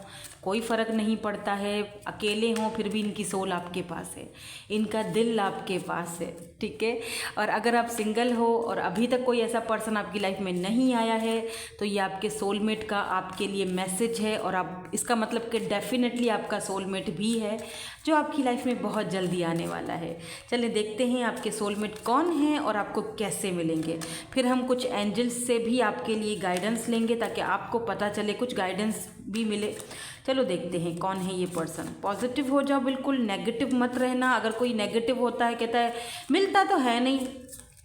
कोई फ़र्क नहीं पड़ता है, अकेले हों फिर भी इनकी सोल आपके पास है, इनका दिल आपके पास है, ठीक है। और अगर आप सिंगल हो और अभी तक कोई ऐसा पर्सन आपकी लाइफ में नहीं आया है, तो ये आपके सोलमेट का आपके लिए मैसेज है। और आप इसका मतलब कि डेफिनेटली आपका सोलमेट भी है जो आपकी लाइफ में बहुत जल्दी आने वाला है। चलिए देखते हैं आपके सोलमेट कौन हैं और आपको कैसे मिलेंगे। फिर हम कुछ एंजल्स से भी आपके लिए गाइडेंस लेंगे ताकि आपको पता चले, कुछ गाइडेंस भी मिले। चलो देखते हैं कौन है ये पर्सन। पॉजिटिव हो जाओ बिल्कुल, नेगेटिव मत रहना। अगर कोई नेगेटिव होता है, कहता है मिलता तो है नहीं,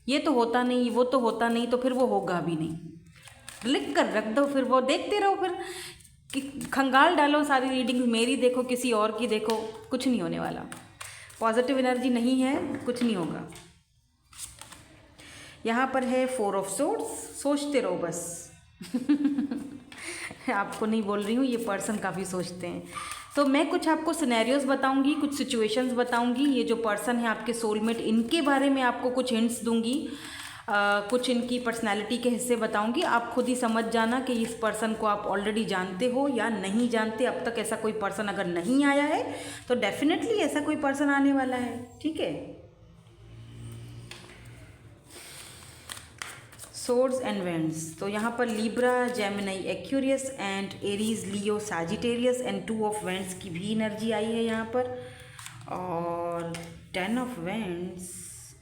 ये तो होता नहीं, वो तो होता नहीं, तो फिर वो होगा भी नहीं। लिख कर रख दो, फिर वो देखते रहो, फिर खंगाल डालो सारी रीडिंग्स, मेरी देखो किसी और की देखो, कुछ नहीं होने वाला। पॉजिटिव एनर्जी नहीं है, कुछ नहीं होगा। यहाँ पर है 4 ऑफ सोर्ड्स, सोचते रहो बस। आपको नहीं बोल रही हूँ, ये पर्सन काफ़ी सोचते हैं। तो मैं कुछ आपको सिनेरियोज बताऊंगी, कुछ सिचुएशंस बताऊंगी। ये जो पर्सन है आपके सोलमेट, इनके बारे में आपको कुछ हिंट्स दूंगी, कुछ इनकी पर्सनालिटी के हिस्से बताऊंगी। आप खुद ही समझ जाना कि इस पर्सन को आप ऑलरेडी जानते हो या नहीं जानते। अब तक ऐसा कोई पर्सन अगर नहीं आया है तो डेफिनेटली ऐसा कोई पर्सन आने वाला है, ठीक है। सोर्ड्स एंड वेंड्स, तो यहाँ पर Libra, Gemini, Aquarius and Aries, Leo, Sagittarius and 2 of vends की भी एनर्जी आई है यहाँ पर। और 10 ऑफ वेंड्स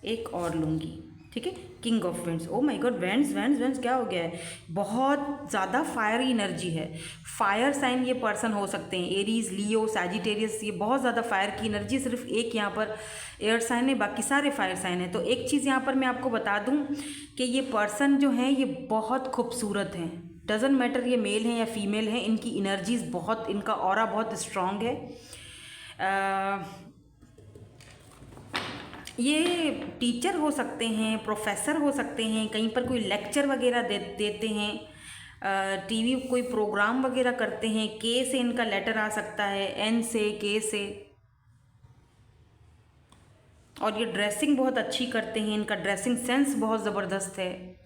एक और लूँगी, ठीक है। King of vends, oh my God, vends vends vends क्या हो गया है, बहुत ज़्यादा फायरी एनर्जी है। फायर साइन ये पर्सन हो सकते हैं, एरीज, लियो, सैजिटेरियस, ये बहुत ज़्यादा फायर की एनर्जी। सिर्फ एक यहाँ पर एयर साइन है, बाकी सारे फायर साइन है। तो एक चीज़ यहाँ पर मैं आपको बता दूँ कि ये पर्सन जो है ये बहुत खूबसूरत हैं। डजेंट मैटर ये मेल हैं या फीमेल हैं, इनकी एनर्जीज बहुत, इनका ऑरा बहुत स्ट्रॉन्ग है। ये टीचर हो सकते हैं, प्रोफेसर हो सकते हैं, कहीं पर कोई लेक्चर वगैरह देते हैं, टीवी कोई प्रोग्राम वगैरह करते हैं। के से इनका लेटर आ सकता है, एन से, के से। और ये ड्रेसिंग बहुत अच्छी करते हैं, इनका ड्रेसिंग सेंस बहुत ज़बरदस्त है।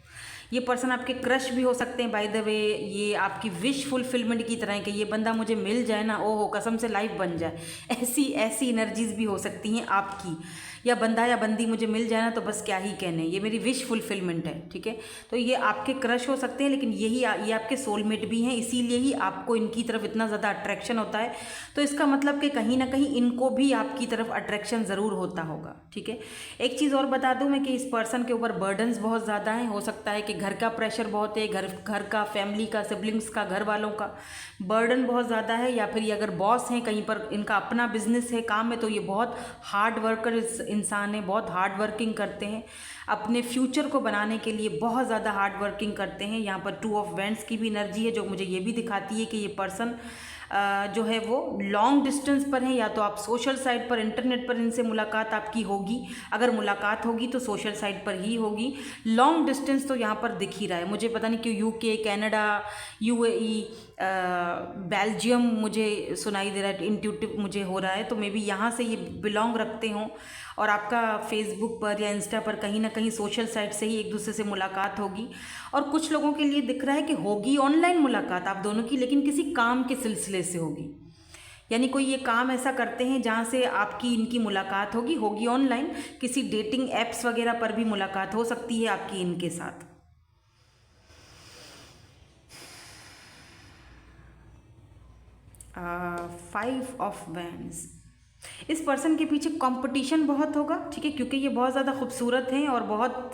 ये पर्सन आपके क्रश भी हो सकते हैं बाय द वे। ये आपकी विश फुलफिलमेंट की तरह है कि ये बंदा मुझे मिल जाए ना, ओहो कसम से लाइफ बन जाए, ऐसी ऐसी एनर्जीज भी हो सकती हैं आपकी। या बंदा या बंदी मुझे मिल जाए ना तो बस क्या ही कहने, ये मेरी विश फुलफिलमेंट है, ठीक है। तो ये आपके क्रश हो सकते हैं, लेकिन ये आपके सोलमेट भी हैं, इसीलिए ही आपको इनकी तरफ इतना ज़्यादा अट्रैक्शन होता है। तो इसका मतलब कि कहीं ना कहीं इनको भी आपकी तरफ अट्रैक्शन ज़रूर होता होगा, ठीक है। एक चीज़ और बता दूं मैं कि इस पर्सन के ऊपर बर्डन्स बहुत ज़्यादा हैं। हो सकता है कि घर का प्रेशर बहुत है, घर का, फैमिली का, सिबलिंग्स का, घर वालों का बर्डन बहुत ज़्यादा है। या फिर ये अगर बॉस हैं, कहीं पर इनका अपना बिजनेस है, काम है, तो ये बहुत हार्ड वर्कर इंसान है, बहुत हार्ड वर्किंग करते हैं। अपने फ्यूचर को बनाने के लिए बहुत ज़्यादा हार्ड वर्किंग करते हैं। यहाँ पर 2 ऑफ वेंड्स की भी एनर्जी है, जो मुझे ये भी दिखाती है कि ये पर्सन जो है वो लॉन्ग डिस्टेंस पर है। या तो आप सोशल साइट पर, इंटरनेट पर इनसे मुलाकात आपकी होगी। अगर मुलाकात होगी तो सोशल साइट पर ही होगी। लॉन्ग डिस्टेंस तो यहाँ पर दिख ही रहा है मुझे, पता नहीं क्यों। यूके, कनाडा, यूएई, बेल्जियम मुझे सुनाई दे रहा है, इंट्यूटिव मुझे हो रहा है। तो मे बी यहाँ से ये बिलोंग रखते हों और आपका फेसबुक पर या इंस्टा पर कहीं ना कहीं सोशल साइट से ही एक दूसरे से मुलाकात होगी। और कुछ लोगों के लिए दिख रहा है कि होगी ऑनलाइन मुलाकात आप दोनों की, लेकिन किसी काम के सिलसिले से होगी। यानी कोई ये काम ऐसा करते हैं जहाँ से आपकी इनकी मुलाकात होगी ऑनलाइन। किसी डेटिंग ऐप्स वगैरह पर भी मुलाकात हो सकती है आपकी इनके साथ। फाइव ऑफ वैंड्स, इस पर्सन के पीछे कंपटीशन बहुत होगा, ठीक है, क्योंकि ये बहुत ज़्यादा खूबसूरत हैं और बहुत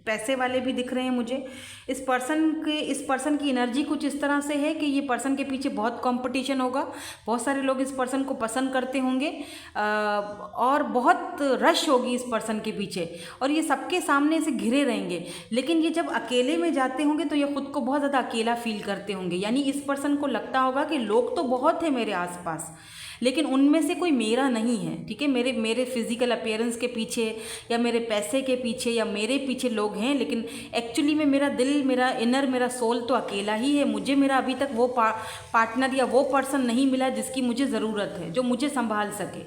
पैसे वाले भी दिख रहे हैं मुझे। इस पर्सन की एनर्जी कुछ इस तरह से है कि ये पर्सन के पीछे बहुत कंपटीशन होगा। बहुत सारे लोग इस पर्सन को पसंद करते होंगे और बहुत रश होगी इस पर्सन के पीछे, और ये सबके सामने से घिरे रहेंगे। लेकिन ये जब अकेले में जाते होंगे तो ये खुद को बहुत ज़्यादा अकेला फील करते होंगे। यानी इस पर्सन को लगता होगा कि लोग तो बहुत हैं मेरे आसपास, लेकिन उनमें से कोई मेरा नहीं है, ठीक है। मेरे फिजिकल अपीयरेंस के पीछे या मेरे पैसे के पीछे या मेरे पीछे लोग हैं, लेकिन एक्चुअली में मेरा दिल, मेरा इनर, मेरा सोल तो अकेला ही है। मुझे मेरा अभी तक वो पार्टनर या वो पर्सन नहीं मिला जिसकी मुझे ज़रूरत है, जो मुझे संभाल सके।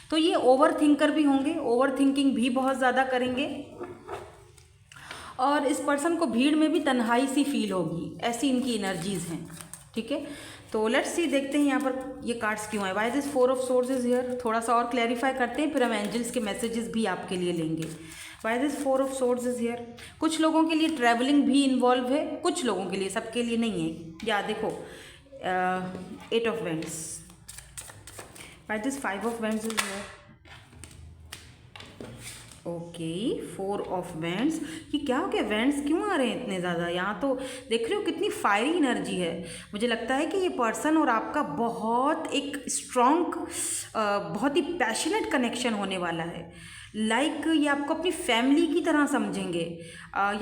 तो ये ओवर थिंकर भी होंगे, ओवर थिंकिंग भी बहुत ज़्यादा करेंगे। और इस पर्सन को भीड़ में भी तन्हाई सी फील होगी, ऐसी इनकी एनर्जीज़ हैं, ठीक है। तो लेट्स सी, देखते हैं यहाँ पर ये कार्ड्स क्यों आए। Why this 4 of swords is here, थोड़ा सा और क्लैरिफाई करते हैं, फिर हम एंजल्स के मैसेजेस भी आपके लिए लेंगे। Why this 4 of swords is here, कुछ लोगों के लिए ट्रैवलिंग भी इन्वॉल्व है, कुछ लोगों के लिए, सबके लिए नहीं है। या देखो 8 of vends, why this 5 of vends is here, okay, 4 of vents. ये क्या हो गया, वेंट्स क्यों आ रहे हैं इतने ज़्यादा? यहाँ तो देख रहे हो कितनी फायरी एनर्जी है। मुझे लगता है कि ये पर्सन और आपका बहुत एक स्ट्रॉन्ग, बहुत ही पैशनेट कनेक्शन होने वाला है। लाइक ये आपको अपनी फैमिली की तरह समझेंगे,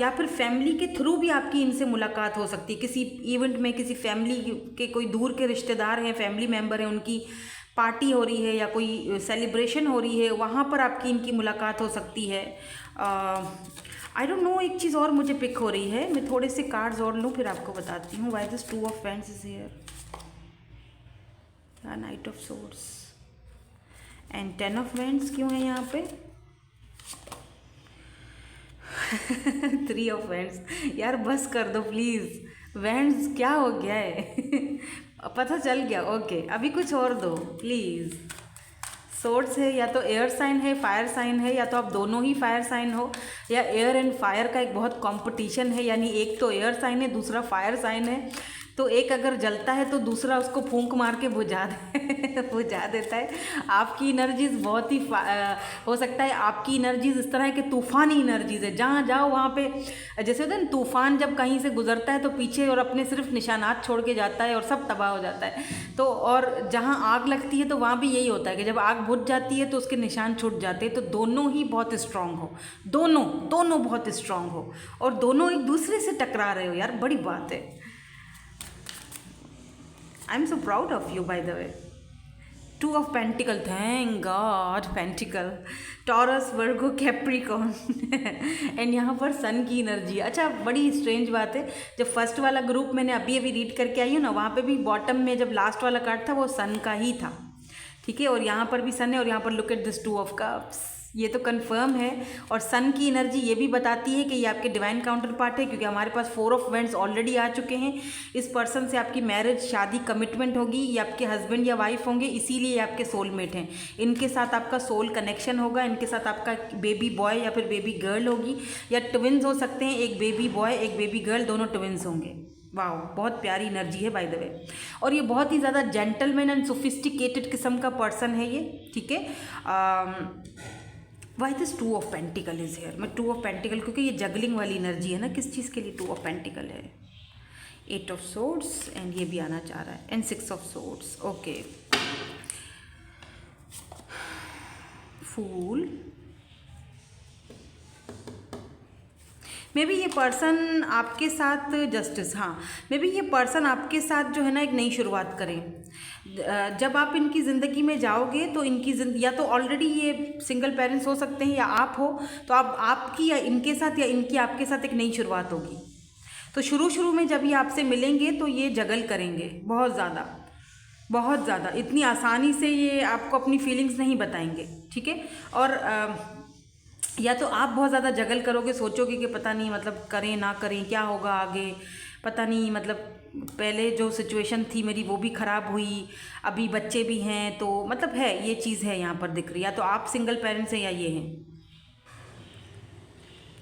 या फिर फैमिली के थ्रू भी आपकी इनसे मुलाकात हो सकती है। किसी इवेंट में किसी फैमिली के कोई दूर के रिश्तेदार हैं, फैमिली मेम्बर हैं, उनकी पार्टी हो रही है या कोई सेलिब्रेशन हो रही है, वहाँ पर आपकी इनकी मुलाकात हो सकती है। आई डोंट नो, एक चीज़ और मुझे पिक हो रही है, मैं थोड़े से कार्ड्स और लूँ फिर आपको बताती हूँ। Why this 2 of pens is here, knight of swords and 10 of wands क्यों है यहाँ पे? 3 ऑफ वेंट्स। यार बस कर दो प्लीज़, वेंट्स क्या हो गया है? पता चल गया, ओके अभी कुछ और दो प्लीज़। सोर्ड्स है, या तो एयर साइन है, फायर साइन है, या तो आप दोनों ही फायर साइन हो, या एयर एंड फायर का एक बहुत कंपटीशन है, यानी एक तो एयर साइन है दूसरा फायर साइन है, तो एक अगर जलता है तो दूसरा उसको फूंक मार के बुझा देता है। आपकी एनर्जीज बहुत ही हो सकता है आपकी एनर्जीज इस तरह के तूफ़ानी एनर्जीज है, जहाँ जाओ वहाँ पे जैसे होता है ना, तूफ़ान जब कहीं से गुजरता है तो पीछे और अपने सिर्फ निशानात छोड़ के जाता है और सब तबाह हो जाता है। तो और जहाँ आग लगती है तो वहाँ भी यही होता है कि जब आग बुझ जाती है तो उसके निशान छूट जाते हैं। तो दोनों ही बहुत स्ट्रांग हो, दोनों बहुत स्ट्रांग हो, और दोनों एक दूसरे से टकरा रहे हो। यार बड़ी बात है। I am so proud of you by the way. 2 of pentacle, thank God, pentacle, taurus, Virgo, Capricorn and यहाँ पर सन की एनर्जी। अच्छा बड़ी स्ट्रेंज बात है, जब फर्स्ट वाला ग्रुप मैंने अभी रीड करके आई हूँ ना, वहाँ पे भी बॉटम में जब लास्ट वाला कार्ड था वो सन का ही था, ठीक है, और यहाँ पर भी सन है, और यहाँ पर look at this 2 of cups, ये तो कंफर्म है। और सन की एनर्जी ये भी बताती है कि ये आपके डिवाइन काउंटर पार्ट है, क्योंकि हमारे पास 4 ऑफ वेंट्स ऑलरेडी आ चुके हैं। इस पर्सन से आपकी मैरिज, शादी, कमिटमेंट होगी, ये आपके हस्बैंड या वाइफ होंगे, इसीलिए ये आपके सोलमेट हैं। इनके साथ आपका सोल कनेक्शन होगा, इनके साथ आपका बेबी बॉय या फिर बेबी गर्ल होगी, या ट्विन्स हो सकते हैं, एक बेबी बॉय एक बेबी गर्ल, दोनों ट्विन्स होंगे। वाह, बहुत प्यारी एनर्जी है बाय द वे। और ये बहुत ही ज़्यादा जेंटलमैन एंड सोफिस्टिकेटेड किस्म का पर्सन है ये, ठीक है। Why this 2 of pentacle is here. मैं 2 ऑफ पेंटिकल, क्योंकि ये जगलिंग वाली एनर्जी है ना, किस चीज़ के लिए 2 ऑफ पेंटिकल है। 8 ऑफ सोर्ड्स एंड ये भी आना चाह रहा है, and 6 of swords. Okay, fool. May be ये पर्सन आपके साथ जस्टिस, हाँ मे बी ये पर्सन आपके साथ जो है ना एक नई शुरुआत करें। जब आप इनकी ज़िंदगी में जाओगे तो इनकी या तो ऑलरेडी ये सिंगल पेरेंट्स हो सकते हैं, या आप हो, तो आप आपकी या इनके साथ या इनकी आपके साथ एक नई शुरुआत होगी। तो शुरू में जब ये आपसे मिलेंगे तो ये जगल करेंगे बहुत ज़्यादा, इतनी आसानी से ये आपको अपनी फीलिंग्स नहीं बताएंगे, ठीक है। और या तो आप बहुत ज़्यादा जगल करोगे, सोचोगे कि पता नहीं मतलब करें ना करें, क्या होगा आगे, पता नहीं, मतलब पहले जो सिचुएशन थी मेरी वो भी ख़राब हुई, अभी बच्चे भी हैं, तो मतलब है ये चीज़ है यहाँ पर दिख रही है। या तो आप सिंगल पेरेंट्स हैं या ये हैं,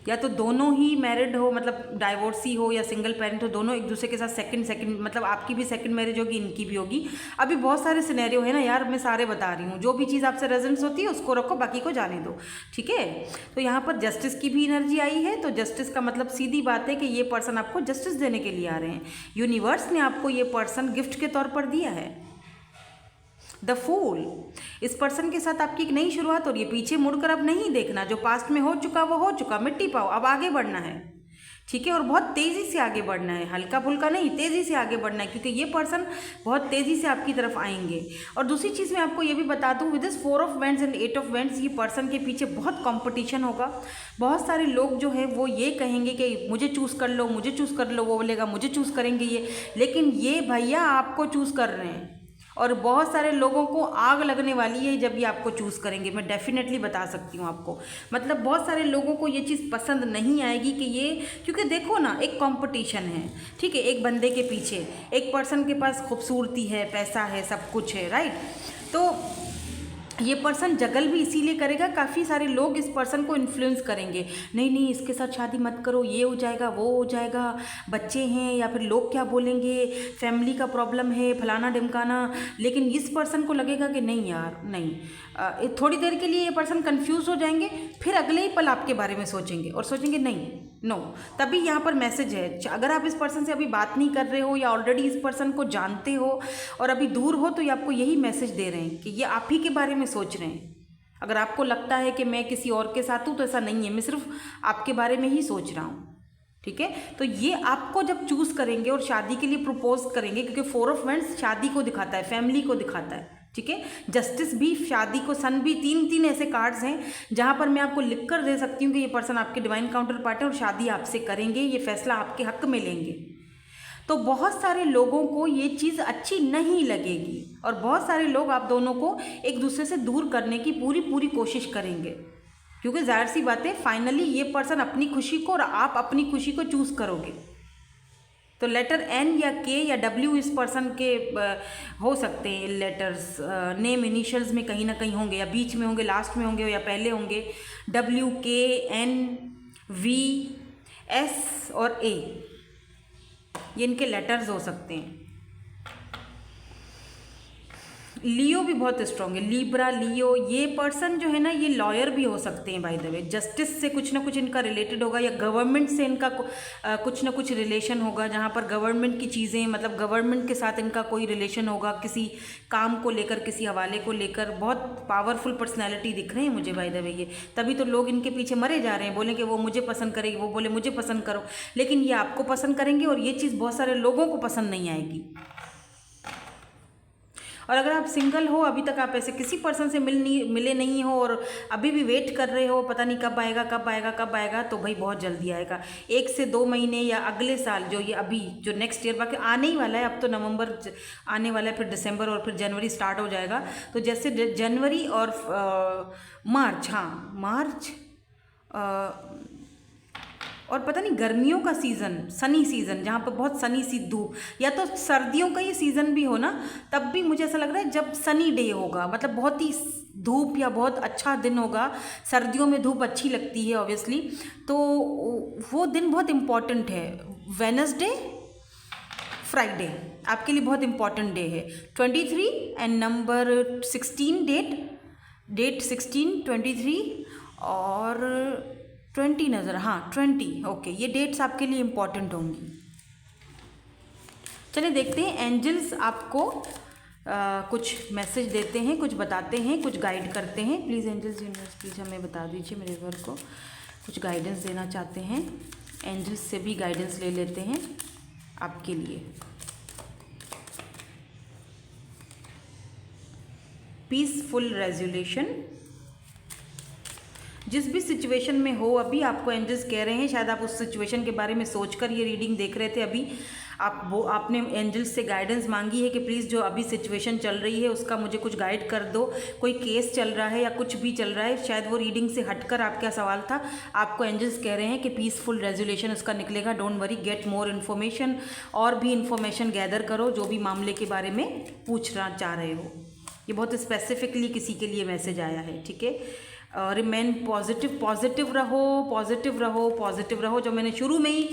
या तो दोनों ही मैरिड हो, मतलब डाइवोर्सी हो या सिंगल पेरेंट हो, दोनों एक दूसरे के साथ सेकंड मतलब आपकी भी सेकंड मैरिज होगी, इनकी भी होगी। अभी बहुत सारे सिनेरियो है ना यार, मैं सारे बता रही हूँ, जो भी चीज़ आपसे रेजोनेंस होती है उसको रखो, बाकी को जाने दो, ठीक है। तो यहाँ पर जस्टिस की भी एनर्जी आई है, तो जस्टिस का मतलब सीधी बात है कि ये पर्सन आपको जस्टिस देने के लिए आ रहे हैं। यूनिवर्स ने आपको ये पर्सन गिफ्ट के तौर पर दिया है, द फूल। इस पर्सन के साथ आपकी एक नई शुरुआत हो रही है। पीछे मुड़कर अब नहीं देखना, जो पास्ट में हो चुका वो हो चुका, मिट्टी पाओ, अब आगे बढ़ना है, ठीक है। और बहुत तेज़ी से आगे बढ़ना है, हल्का फुल्का नहीं, तेज़ी से आगे बढ़ना है, क्योंकि ये पर्सन बहुत तेज़ी से आपकी तरफ आएंगे। और दूसरी चीज़ मैं आपको ये भी बता दूँ, with this 4 of vents and 8 of vents, ये पर्सन के पीछे बहुत कंपटीशन होगा। बहुत सारे लोग जो है वो ये कहेंगे कि मुझे चूज़ कर लो, मुझे चूज़ कर लो, वो बोलेगा मुझे चूज़ करेंगे ये, लेकिन ये भैया आपको चूज़ कर रहे हैं। और बहुत सारे लोगों को आग लगने वाली है जब ये आपको चूज़ करेंगे, मैं डेफिनेटली बता सकती हूँ आपको। मतलब बहुत सारे लोगों को ये चीज़ पसंद नहीं आएगी कि ये, क्योंकि देखो ना एक कंपटीशन है, ठीक है, एक बंदे के पीछे, एक पर्सन के पास खूबसूरती है, पैसा है, सब कुछ है, राइट। तो ये पर्सन जगल भी इसीलिए करेगा, काफ़ी सारे लोग इस पर्सन को इन्फ्लुएंस करेंगे, नहीं नहीं इसके साथ शादी मत करो, ये हो जाएगा वो हो जाएगा, बच्चे हैं या फिर लोग क्या बोलेंगे, फैमिली का प्रॉब्लम है, फलाना ढिमकाना। लेकिन इस पर्सन को लगेगा कि नहीं यार नहीं, थोड़ी देर के लिए ये पर्सन कंफ्यूज हो जाएंगे, फिर अगले ही पल आपके बारे में सोचेंगे और सोचेंगे नहीं नो। तभी यहाँ पर मैसेज है, अगर आप इस पर्सन से अभी बात नहीं कर रहे हो या ऑलरेडी इस पर्सन को जानते हो और अभी दूर हो, तो ये आपको यही मैसेज दे रहे हैं कि ये आप ही के बारे में सोच रहे हैं। अगर आपको लगता है कि मैं किसी और के साथ हूँ, तो ऐसा नहीं है, मैं सिर्फ आपके बारे में ही सोच रहा हूँ। ठीक है, तो ये आपको जब चूज़ करेंगे और शादी के लिए प्रपोज करेंगे, क्योंकि 4 ऑफ वांड्स शादी को दिखाता है, फैमिली को दिखाता है। ठीक है, जस्टिस भी, शादी को, सन भी, 3 ऐसे कार्ड्स हैं जहाँ पर मैं आपको लिख कर दे सकती हूँ कि ये पर्सन आपके डिवाइन काउंटर पार्ट है और शादी आपसे करेंगे, ये फैसला आपके हक में लेंगे। तो बहुत सारे लोगों को ये चीज़ अच्छी नहीं लगेगी और बहुत सारे लोग आप दोनों को एक दूसरे से दूर करने की पूरी कोशिश करेंगे, क्योंकि जाहिर सी बात है फाइनली ये पर्सन अपनी खुशी को और आप अपनी खुशी को चूज़ करोगे। तो लेटर एन या के या डब्ल्यू इस पर्सन के हो सकते हैं लेटर्स, नेम इनिशियल्स में कहीं ना कहीं होंगे, या बीच में होंगे, लास्ट में होंगे या पहले होंगे। डब्ल्यू, के, एन, वी, एस और ए, ये इनके लेटर्स हो सकते हैं। लियो भी बहुत स्ट्रॉन्ग है, लिब्रा, लियो। ये पर्सन जो है ना, ये लॉयर भी हो सकते हैं बाय द वे, जस्टिस से कुछ ना कुछ इनका रिलेटेड होगा, या गवर्नमेंट से इनका कुछ ना कुछ रिलेशन होगा, जहाँ पर गवर्नमेंट की चीज़ें, मतलब गवर्नमेंट के साथ इनका कोई रिलेशन होगा, किसी काम को लेकर, किसी हवाले को लेकर। बहुत पावरफुल पर्सनैलिटी दिख रहे हैं मुझे बाय द वे ये, तभी तो लोग इनके पीछे मरे जा रहे हैं, बोले कि वो मुझे पसंद करेगी, वो बोले मुझे पसंद करो, लेकिन ये आपको पसंद करेंगे और ये चीज़ बहुत सारे लोगों को पसंद नहीं आएगी। और अगर आप सिंगल हो, अभी तक आप ऐसे किसी पर्सन से मिले नहीं हो और अभी भी वेट कर रहे हो, पता नहीं कब आएगा कब आएगा कब आएगा, तो भाई बहुत जल्दी आएगा, 1 से 2 महीने या अगले साल, जो ये अभी जो नेक्स्ट ईयर बाकी आने ही वाला है। अब तो नवंबर आने वाला है, फिर दिसंबर और फिर जनवरी स्टार्ट हो जाएगा। तो जैसे जनवरी और मार्च, हाँ मार्च और पता नहीं गर्मियों का सीज़न, सनी सीज़न, जहाँ पर बहुत सनी सी धूप, या तो सर्दियों का ये सीज़न भी हो ना, तब भी मुझे ऐसा लग रहा है जब सनी डे होगा, मतलब बहुत ही धूप या बहुत अच्छा दिन होगा। सर्दियों में धूप अच्छी लगती है ऑब्वियसली, तो वो दिन बहुत इम्पॉर्टेंट है। वेडनेसडे, फ्राइडे आपके लिए बहुत इम्पॉर्टेंट डे है। 23 एंड नंबर 16 डेट 16, 23 और 20 नज़र, हाँ 20, ओके, ये डेट्स आपके लिए इम्पॉर्टेंट होंगी। चलिए देखते हैं एंजल्स आपको कुछ मैसेज देते हैं, कुछ बताते हैं, कुछ गाइड करते हैं। प्लीज़ एंजल्स यूनिवर्स प्लीज़ हमें बता दीजिए, मेरे वर्क को कुछ गाइडेंस देना चाहते हैं। एंजल्स से भी गाइडेंस ले लेते हैं आपके लिए। पीसफुल रेजोल्यूशन, जिस भी सिचुएशन में हो अभी, आपको एंजल्स कह रहे हैं, शायद आप उस सिचुएशन के बारे में सोचकर ये रीडिंग देख रहे थे अभी, आपने एंजल्स से गाइडेंस मांगी है कि प्लीज़ जो अभी सिचुएशन चल रही है उसका मुझे कुछ गाइड कर दो। कोई केस चल रहा है या कुछ भी चल रहा है, शायद वो रीडिंग से हटकर आपका सवाल था, आपको एंजल्स कह रहे हैं कि पीसफुल रेजोल्यूशन उसका निकलेगा। Don't worry, get more information, और भी इन्फॉर्मेशन गैदर करो जो भी मामले के बारे में पूछना चाह रहे हो। ये बहुत स्पेसिफिकली किसी के लिए मैसेज आया है, ठीक है। रिमेन पॉजिटिव, पॉजिटिव रहो। जो मैंने शुरू में ही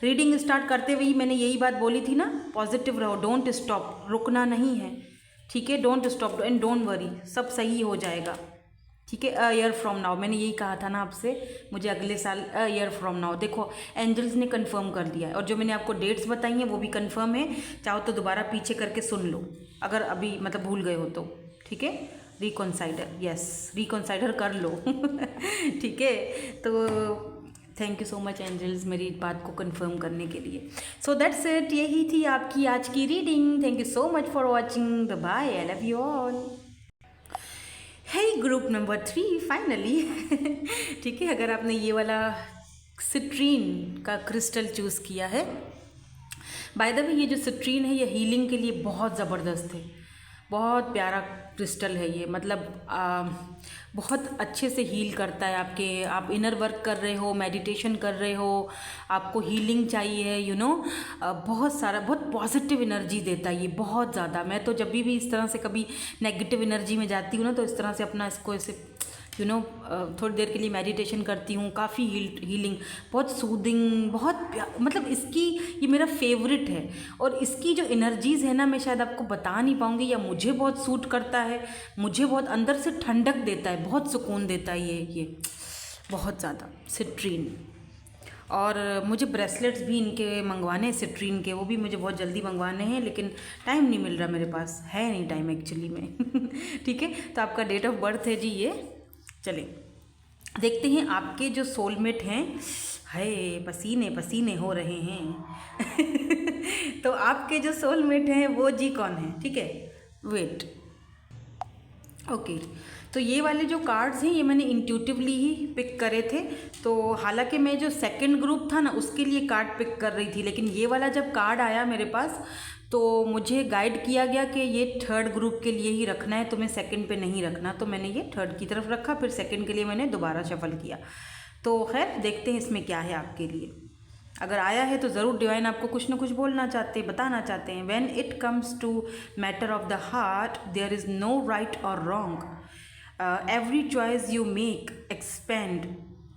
रीडिंग स्टार्ट करते हुए ही मैंने यही बात बोली थी ना, पॉजिटिव रहो, डोंट स्टॉप, रुकना नहीं है, ठीक है। Don't stop and don't worry, सब सही हो जाएगा, ठीक है। अ ईयर फ्रॉम नाउ, मैंने यही कहा था ना आपसे, मुझे अगले साल, अ ईयर फ्रॉम नाउ। देखो एंजल्स ने कंफर्म कर दिया है, और जो मैंने आपको डेट्स बताई हैं वो भी कंफर्म है। चाहो तो दोबारा पीछे करके सुन लो, अगर अभी मतलब भूल गए हो तो, ठीक है। रिकॉन्साइडर, यस रिकॉन्साइडर कर लो ठीक है। तो thank you so much angels मेरी बात को कंफर्म करने के लिए। सो दैट्स इट, यही थी आपकी आज की रीडिंग। Thank you so much for watching, bye, I love you all. Hey group number 3 finally ठीक है। अगर आपने ये वाला सिट्रीन का क्रिस्टल चूज़ किया है, बाय द वे ये जो सिट्रीन है ये हीलिंग के लिए बहुत ज़बरदस्त है, बहुत प्यारा क्रिस्टल है ये, मतलब बहुत अच्छे से हील करता है आपके, आप इनर वर्क कर रहे हो, मेडिटेशन कर रहे हो, आपको हीलिंग चाहिए, बहुत सारा, बहुत पॉजिटिव एनर्जी देता है ये, बहुत ज़्यादा। मैं तो जब भी इस तरह से कभी नेगेटिव एनर्जी में जाती हूँ ना, तो इस तरह से अपना इसको ऐसे थोड़ी देर के लिए मेडिटेशन करती हूँ, काफ़ी हीलिंग, बहुत सूदिंग, बहुत मतलब इसकी, ये मेरा फेवरेट है। और इसकी जो एनर्जीज़ है ना, मैं शायद आपको बता नहीं पाऊँगी, या मुझे बहुत सूट करता है, मुझे बहुत अंदर से ठंडक देता है, बहुत सुकून देता है ये बहुत ज़्यादा सिट्रीन। और मुझे ब्रेसलेट्स भी इनके मंगवाने हैं सिट्रीन के, वो भी मुझे बहुत जल्दी मंगवाने हैं, लेकिन टाइम नहीं मिल रहा, मेरे पास है नहीं टाइम एक्चुअली में। ठीक है, तो आपका डेट ऑफ बर्थ है जी ये। चलिए देखते हैं आपके जो सोलमेट हैं, हाय पसीने पसीने हो रहे हैं। तो आपके जो सोलमेट हैं वो जी कौन है, ठीक है, वेट। ओके, तो ये वाले जो कार्ड्स हैं ये मैंने इंट्यूटिवली ही पिक करे थे। तो हालांकि मैं जो सेकंड ग्रुप था ना उसके लिए कार्ड पिक कर रही थी, लेकिन ये वाला जब कार्ड आया मेरे पास तो मुझे गाइड किया गया कि ये थर्ड ग्रुप के लिए ही रखना है, तुम्हें सेकंड पे नहीं रखना, तो मैंने ये थर्ड की तरफ रखा, फिर सेकंड के लिए मैंने दोबारा शफल किया। तो खैर देखते हैं इसमें क्या है आपके लिए। अगर आया है तो ज़रूर डिवाइन आपको कुछ ना कुछ बोलना चाहते, बताना चाहते हैं। When it comes to matter of the heart there is no right और wrong, every choice you make expand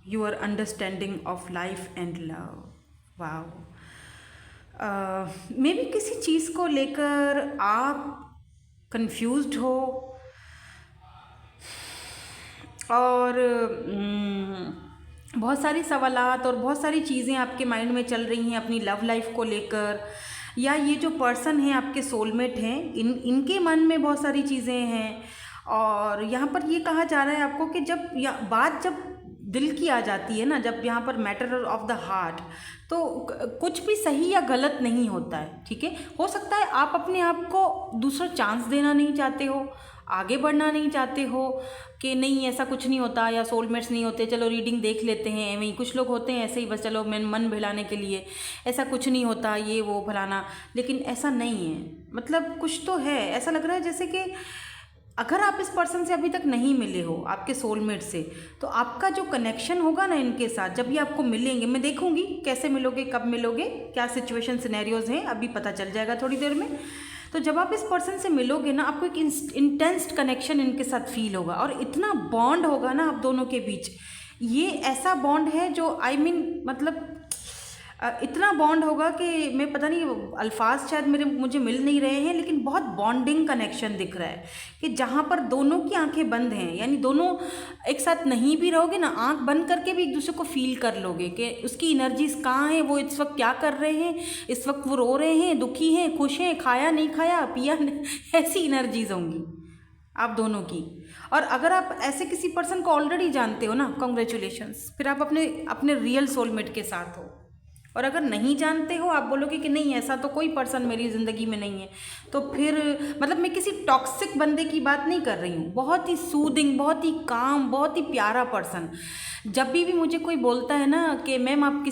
your understanding of life and love. Wow, maybe किसी चीज़ को लेकर आप कंफ्यूज्ड हो और बहुत सारी सवालात और बहुत सारी चीज़ें आपके माइंड में चल रही हैं अपनी लव लाइफ को लेकर, या ये जो पर्सन है आपके सोलमेट हैं इनके मन में बहुत सारी चीज़ें हैं। और यहाँ पर ये कहा जा रहा है आपको कि जब दिल की आ जाती है ना, जब यहाँ पर मैटर ऑफ द हार्ट, तो कुछ भी सही या गलत नहीं होता है, ठीक है। हो सकता है आप अपने आप को दूसरा चांस देना नहीं चाहते हो, आगे बढ़ना नहीं चाहते हो कि नहीं ऐसा कुछ नहीं होता, या सोलमेट्स नहीं होते, चलो रीडिंग देख लेते हैं, वहीं कुछ लोग होते हैं ऐसे ही बस चलो मन बहलाने के लिए, ऐसा कुछ नहीं होता ये वो फलाना, लेकिन ऐसा नहीं है। मतलब कुछ तो है, ऐसा लग रहा है जैसे कि अगर आप इस पर्सन से अभी तक नहीं मिले हो, आपके सोलमेट से, तो आपका जो कनेक्शन होगा ना इनके साथ, जब भी आपको मिलेंगे, मैं देखूंगी कैसे मिलोगे, कब मिलोगे, क्या सिचुएशन सिनेरियोज हैं, अभी पता चल जाएगा थोड़ी देर में। तो जब आप इस पर्सन से मिलोगे ना, आपको एक इंटेंस कनेक्शन इनके साथ फील होगा, और इतना बॉन्ड होगा ना आप दोनों के बीच, ये ऐसा बॉन्ड है जो मतलब इतना बॉन्ड होगा कि मैं पता नहीं, अल्फाज शायद मुझे मिल नहीं रहे हैं, लेकिन बहुत बॉन्डिंग कनेक्शन दिख रहा है कि जहाँ पर दोनों की आंखें बंद हैं, यानी दोनों एक साथ नहीं भी रहोगे ना, आंख बंद करके भी एक दूसरे को फील कर लोगे कि उसकी एनर्जीज कहाँ हैं, वो इस वक्त क्या कर रहे हैं, इस वक्त वो रो रहे हैं, दुखी हैं, खुश हैं, खाया नहीं खाया, पिया ऐसी एनर्जीज होंगी आप दोनों की। और अगर आप ऐसे किसी पर्सन को ऑलरेडी जानते हो ना, कॉन्ग्रेचुलेशंस, फिर आप अपने रियल सोलमेट के साथ हो। और अगर नहीं जानते हो, आप बोलोगे कि नहीं ऐसा तो कोई पर्सन मेरी ज़िंदगी में नहीं है, तो फिर मतलब मैं किसी टॉक्सिक बंदे की बात नहीं कर रही हूँ, बहुत ही सूदिंग, बहुत ही काम, बहुत ही प्यारा पर्सन। जब भी मुझे कोई बोलता है ना कि मैम आप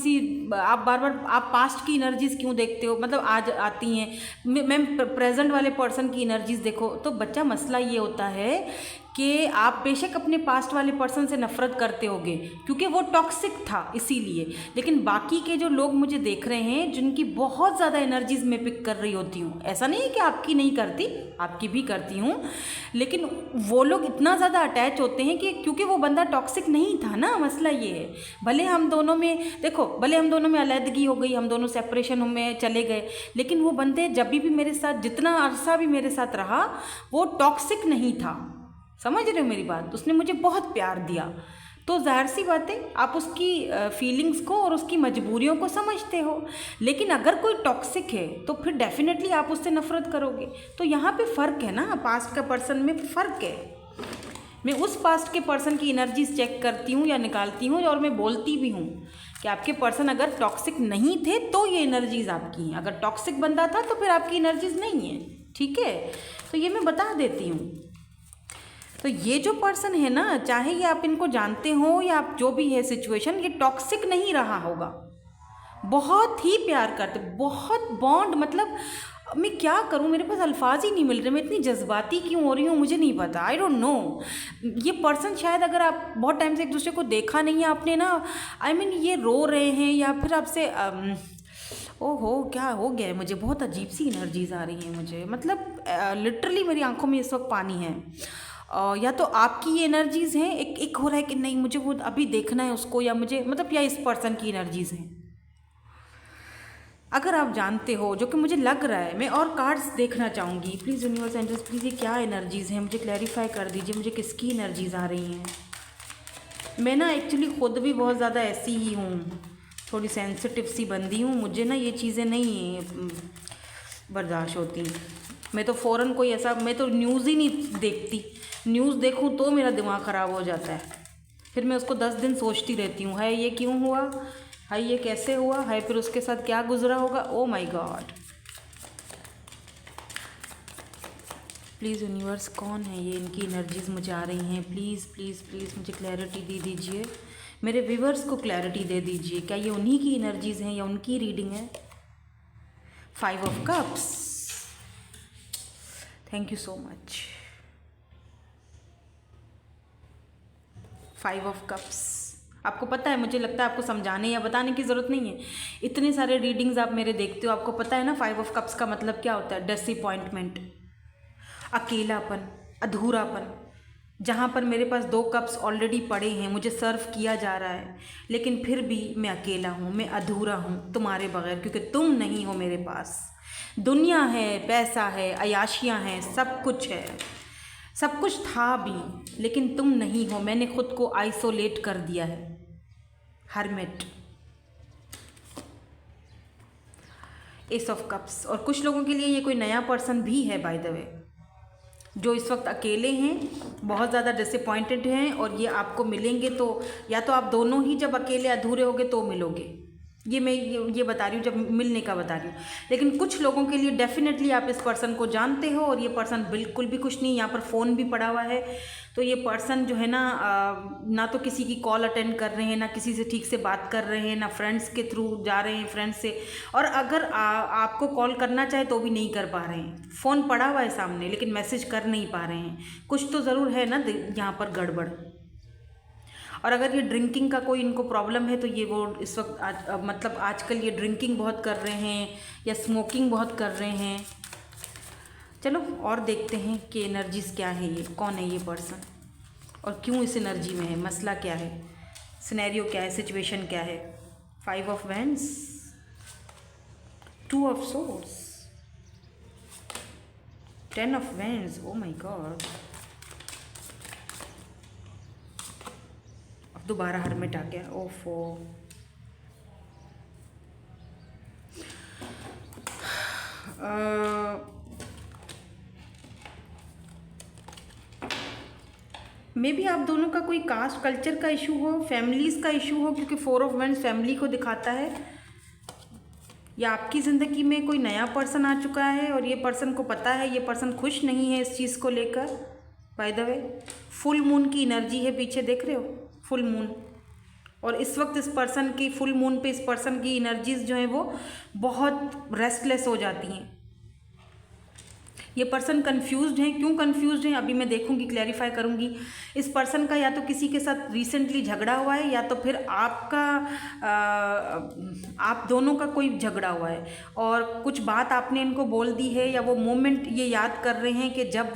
बार बार आप पास्ट की एनर्जीज़ क्यों देखते हो, मतलब आज आती हैं मैम प्रेजेंट वाले पर्सन की एनर्जीज़ देखो, तो बच्चा मसला ये होता है कि आप बेशक अपने पास्ट वाले पर्सन से नफ़रत करते होगे क्योंकि वो टॉक्सिक था इसीलिए, लेकिन बाकी के जो लोग मुझे देख रहे हैं जिनकी बहुत ज़्यादा एनर्जीज़ मैं पिक कर रही होती हूँ, ऐसा नहीं है कि आपकी नहीं करती, आपकी भी करती हूँ, लेकिन वो लोग इतना ज़्यादा अटैच होते हैं कि क्योंकि वो बंदा टॉक्सिक नहीं था ना। मसला ये है, भले हम दोनों में अलहदगी हो गई, हम दोनों सेपरेशन में चले गए, लेकिन वो बंदे जब भी मेरे साथ, जितना अरसा भी मेरे साथ रहा, वो टॉक्सिक नहीं था। समझ रहे हो मेरी बात? उसने मुझे बहुत प्यार दिया, तो जाहिर सी बात है आप उसकी फीलिंग्स को और उसकी मजबूरियों को समझते हो। लेकिन अगर कोई टॉक्सिक है तो फिर डेफिनेटली आप उससे नफ़रत करोगे। तो यहाँ पे फ़र्क है ना, पास्ट का पर्सन में फ़र्क है। मैं उस पास्ट के पर्सन की एनर्जीज चेक करती हूँ या निकालती हूँ, और मैं बोलती भी हूँ कि आपके पर्सन अगर टॉक्सिक नहीं थे तो ये एनर्जीज आपकी हैं, अगर टॉक्सिक बंदा था तो फिर आपकी एनर्जीज नहीं है, ठीक है। तो ये मैं बता देती हूँ। तो ये जो पर्सन है ना, चाहे ये आप इनको जानते हो या आप जो भी है सिचुएशन, ये टॉक्सिक नहीं रहा होगा, बहुत ही प्यार करते, बहुत बॉन्ड, मतलब मैं क्या करूं, मेरे पास अल्फाज ही नहीं मिल रहे, मैं इतनी जज्बाती क्यों हो रही हूँ मुझे नहीं पता, आई डोंट नो। ये पर्सन शायद, अगर आप बहुत टाइम से एक दूसरे को देखा नहीं है आपने ना, आई मीन ये रो रहे हैं या फिर आपसे ओहो क्या हो गया है, मुझे बहुत अजीब सी एनर्जीज आ रही हैं मुझे, मतलब लिटरली मेरी आंखों में इस वक्त पानी है। या तो आपकी ये एनर्जीज़ हैं, एक हो रहा है कि नहीं मुझे वो अभी देखना है उसको, या मुझे मतलब या इस पर्सन की एनर्जीज़ हैं। अगर आप जानते हो, जो कि मुझे लग रहा है, मैं और कार्ड्स देखना चाहूँगी। प्लीज़ यूनिवर्स एंजल्स, प्लीज़ ये क्या एनर्जीज़ हैं, मुझे क्लैरिफाई कर दीजिए, मुझे किसकी एनर्जीज़ आ रही हैं। मैं ना एक्चुअली ख़ुद भी बहुत ज़्यादा ऐसी ही हूँ, थोड़ी सेंसिटिव सी बंदी हूँ, मुझे ना ये चीज़ें नहीं बर्दाश्त होती। मैं तो फ़ौरन कोई ऐसा, मैं तो न्यूज़ ही नहीं देखती, न्यूज़ देखूँ तो मेरा दिमाग ख़राब हो जाता है, फिर मैं उसको 10 दिन सोचती रहती हूँ, है ये क्यों हुआ, है ये कैसे हुआ, है फिर उसके साथ क्या गुजरा होगा। Oh my God, please universe कौन है ये, इनकी एनर्जीज़ मुझे आ रही हैं, प्लीज़ प्लीज़ प्लीज़ मुझे क्लैरिटी दे दीजिए, मेरे व्यूवर्स को क्लैरिटी दे दीजिए, क्या ये उन्हीं की एनर्जीज़ हैं या उनकी रीडिंग है। 5 of cups, thank you so much. 5 of cups, आपको पता है, मुझे लगता है आपको समझाने या बताने की ज़रूरत नहीं है, इतने सारे रीडिंग्स आप मेरे देखते हो, आपको पता है ना 5 ऑफ कप्स का मतलब क्या होता है। डिसअपॉइंटमेंट, अकेलापन, अधूरापन, जहाँ पर मेरे पास 2 कप्स ऑलरेडी पड़े हैं, मुझे सर्व किया जा रहा है, लेकिन फिर भी मैं अकेला हूँ, मैं अधूरा हूँ तुम्हारे बगैर, क्योंकि तुम नहीं हो मेरे पास। दुनिया है, पैसा है, अयाशियाँ हैं, सब कुछ है, सब कुछ था भी, लेकिन तुम नहीं हो, मैंने खुद को आइसोलेट कर दिया है, हर्मिट। एस ऑफ कप्स, और कुछ लोगों के लिए ये कोई नया पर्सन भी है बाय द वे, जो इस वक्त अकेले हैं, बहुत ज़्यादा डिसअपॉइंटेड हैं, और ये आपको मिलेंगे तो या तो आप दोनों ही जब अकेले अधूरे होगे तो मिलोगे, ये मैं ये बता रही हूँ, जब मिलने का बता रही हूँ। लेकिन कुछ लोगों के लिए डेफिनेटली आप इस पर्सन को जानते हो, और ये पर्सन बिल्कुल भी कुछ नहीं, यहाँ पर फ़ोन भी पड़ा हुआ है, तो ये पर्सन जो है ना, ना तो किसी की कॉल अटेंड कर रहे हैं, ना किसी से ठीक से बात कर रहे हैं, ना फ्रेंड्स के थ्रू जा रहे हैं फ्रेंड्स से, और अगर आपको कॉल करना चाहे तो भी नहीं कर पा रहे हैं, फ़ोन पड़ा हुआ है सामने लेकिन मैसेज कर नहीं पा रहे हैं, कुछ तो ज़रूर है ना यहाँ पर गड़बड़। और अगर ये ड्रिंकिंग का कोई इनको प्रॉब्लम है तो ये वो इस वक्त मतलब आजकल ये ड्रिंकिंग बहुत कर रहे हैं या स्मोकिंग बहुत कर रहे हैं। चलो और देखते हैं कि एनर्जीज़ क्या है, ये कौन है ये पर्सन और क्यों इस एनर्जी में है, मसला क्या है, सिनेरियो क्या है, सिचुएशन क्या है। 5 of wands, 2 of swords, 10 of wands, oh my God, अब दोबारा हर्मिट आ गया, ओफो। मे बी आप दोनों का कोई कास्ट कल्चर का इशू हो, फैमिलीज़ का इशू हो, क्योंकि 4 ऑफ वैंड्स फैमिली को दिखाता है, या आपकी ज़िंदगी में कोई नया पर्सन आ चुका है और ये पर्सन को पता है, ये पर्सन खुश नहीं है इस चीज़ को लेकर। By the way full moon की एनर्जी है पीछे, देख रहे हो, फुल मून, और इस वक्त इस पर्सन की फुल मून पे इस पर्सन की एनर्जीज़ जो है वो बहुत रेस्टलेस हो जाती हैं। ये पर्सन कंफ्यूज्ड हैं, क्यों कंफ्यूज्ड हैं अभी मैं देखूंगी, क्लैरिफाई करूंगी। इस पर्सन का या तो किसी के साथ रिसेंटली झगड़ा हुआ है, या तो फिर आपका आप दोनों का कोई झगड़ा हुआ है और कुछ बात आपने इनको बोल दी है, या वो मोमेंट ये याद कर रहे हैं कि जब